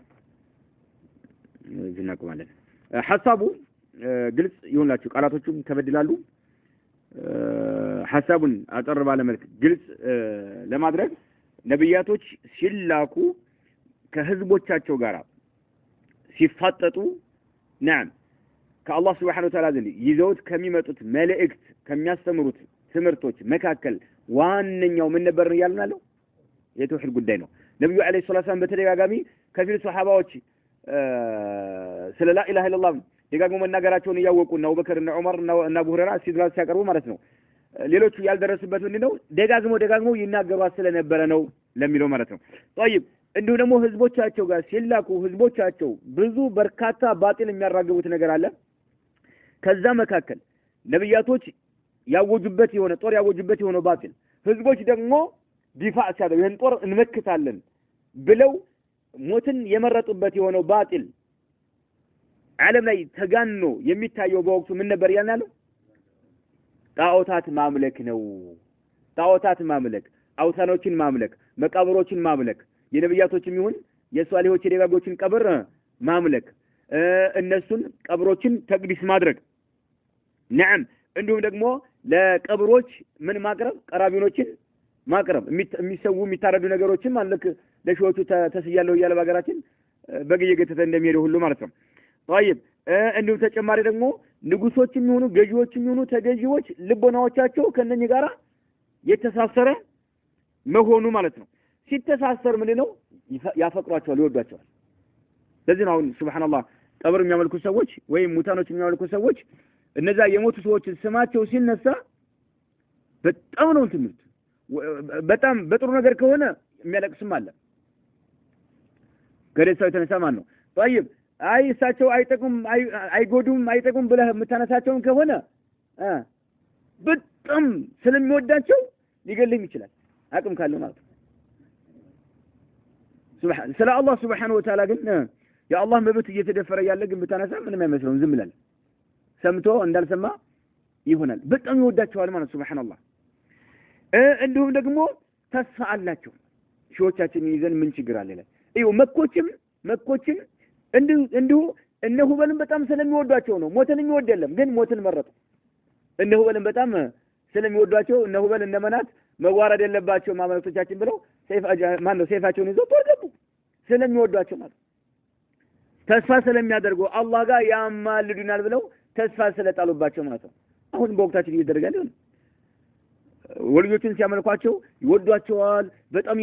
ዝናቀማለን ሐሳቡ ግልጽ ይሆንላችሁ ቃላቶቹም ተበድላሉ ሐሳቡን አጠር ባለ መልክ ግልጽ ለማድረግ ነብያቶች ሲላኩ ከህዝቦቻቸው ጋር ሲፋጠጡ نعم ከአላህ Subhanahu Wa Ta'ala ዘንድ ይዘውት ከሚመጡት መልእክት ከሚያስተምሩት ትምህርቶች መካከል ዋነኛው ምን ነበር ያልናለው የተውሂድ ጉዳይ ነው ነብዩ አለይሂ ሰላም በተደጋጋሚ ከፊል ሱሐባዎች ስለ ላ ኢላሃ ኢላላህ ደጋግሞ መናገራቸውን ያወቁና አቡበከር እና ዑመር እና አቡ ሁረይራ ሲድራስ ሲያቀርቡ ማለት ነው ሌሎቹ ያልደረሱበት ምንድነው ደጋግሞ ይናገሯት ስለነበረ ነው ለሚለው ማለት ነው طيب እንዲሁ ደግሞ ህዝቦቻቸው ጋር ሲላኩ ህዝቦቻቸው ብዙ በርካታ ባጢል የሚያራግቡት ነገር አለ ከዛ መካከል ነብያቶች ያወጁበት የሆነ ጦር ያወጁበት የሆነ ባጢል ህዝቦች ደግሞ ዲፋዕ ሲያደርጉ ይሄን ጦር እንመክታለን ብለው ሞትን የመረጡበት የሆነው ባጢል ዓለም ላይ ተጋኖ የሚታየው በወቅቱ ምን ነበር ያልናለው ጣዖታት ማምለክ ነው ጣዖታት ማምለክ አውታኖችን ማምለክ መቃብሮችን ማምለክ የነብያቶችም ይሁን የሷሊሆች የደጋጎችን ቀብር ማምለክ እነሱን ቀብሮችን ተቅዲስ ማድረግ نعم እንዲሁም ደግሞ ለቀብሮች ምን ማቅረብ ቀራቢኖችን ማቅረብ የሚሰው የሚታረዱ ነገሮችን ማለክ ለሾቹ ተስያለው ያለ ባገራችን በግየገተተ እንደሚሄደው ሁሉ ማለት ነው طيب እንዲሁ ተጨማሪ ደግሞ ንጉሶችም ይሁኑ ገዢዎችም ይሁኑ ተገዢዎች ልቦናዎቻቸው ከነኚህ ጋራ የተሳሰረ መሆኑ ማለት ነው ሲተሳሰር ምን ነው ያፈቅሯቸዋል ይወዷቸዋል ለዚህ ነው ሱብሃንአላህ ቀብር የሚያመልኩ ሰዎች ወይ ሙታኖች የሚያመልኩ ሰዎች እነዛ የሞቱ ሰዎች ስማቸው ሲነሳ በጣም ነው ትምህርት በጣም በጥሩ ነገር ከሆነ የሚያለቅስም አለ ገደሳው የተነሳ ማን ነው طيب አይ እሳቸው አይጠቁም አይጎዱም አይጠቁም ብለህ የምታነሳቸውን ከሆነ በጣም ስለሚወዳቸው ሊገልም ይችላል አቅም ካለው ማለት ነው ሱብሃን ስለ አላህ Subhanahu Wa Ta'ala ግን የአላህ መብት እየተደፈረ ያለ ግን ብታነሳ ምንም አይመስለውም ዝም ይላል ሰምቶ እንዳልሰማ ይሆናል በጣም ይወዳቸዋል ማለት ሱብሃንአላህ እንዲሁም ደግሞ ተስፋ አላቸው ሺዎቻችን ይዘን ምን ችግር አለ ይላል መኮችም እንዲሁ እነሆ በልን በጣም ስለሚወዷቸው ነው ሞትን የሚወድ የለም ግን ሞትን መረጡ እነሆ በልን በጣም ስለሚወዷቸው እነ ሁበል እነ መናት መዋረድ የለባቸው ማመለክቶቻችን ብለው ሰይፋቸውን ይዘው ተወገቡ ስለሚወዷቸው ማለት ተስፋ ስለሚያደርጉ አላህ ጋር ያማልዱናል ብለው ተስፋ ስለጣሉባቸው ማለት ነው አሁን በወቅታችን እየተደረገ ነው ወልዮችን ሲያመልኳቸው ይወዷቸዋል በጣም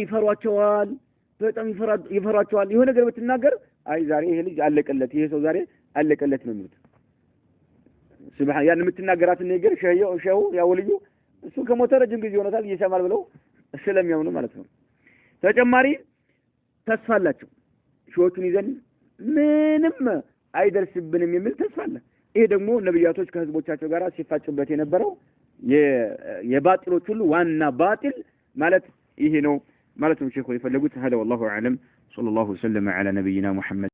ይፈሯቸዋል የሆነ ነገር ብትናገር አይ ዛሬ ይሄ ልጅ አለቀለት ይሄ ሰው ዛሬ አለቀለት ነው የሚሉት ሱብሃን ያን የምትናገራት ነገር ሸው ያ ወልዩ እሱ ከሞተ ረጅም ጊዜ ሆኖታል እየሰማል ብለው ስለሚያምኑ ማለት ነው ተጨማሪ ተስፋ አላቸው ሾቹን ይዘን ምንም አይደርስብንም የሚል ተስፋ አለ ይሄ ደግሞ ነብያቶች ከህዝቦቻቸው ጋር ሲፋጩበት የነበረው የባጢሎች ሁሉ ዋና ባጢል ማለት ይሄ ነው ማለት ነው ሼኹ የፈለጉት هذا والله اعلم صلى الله وسلم على نبينا محمد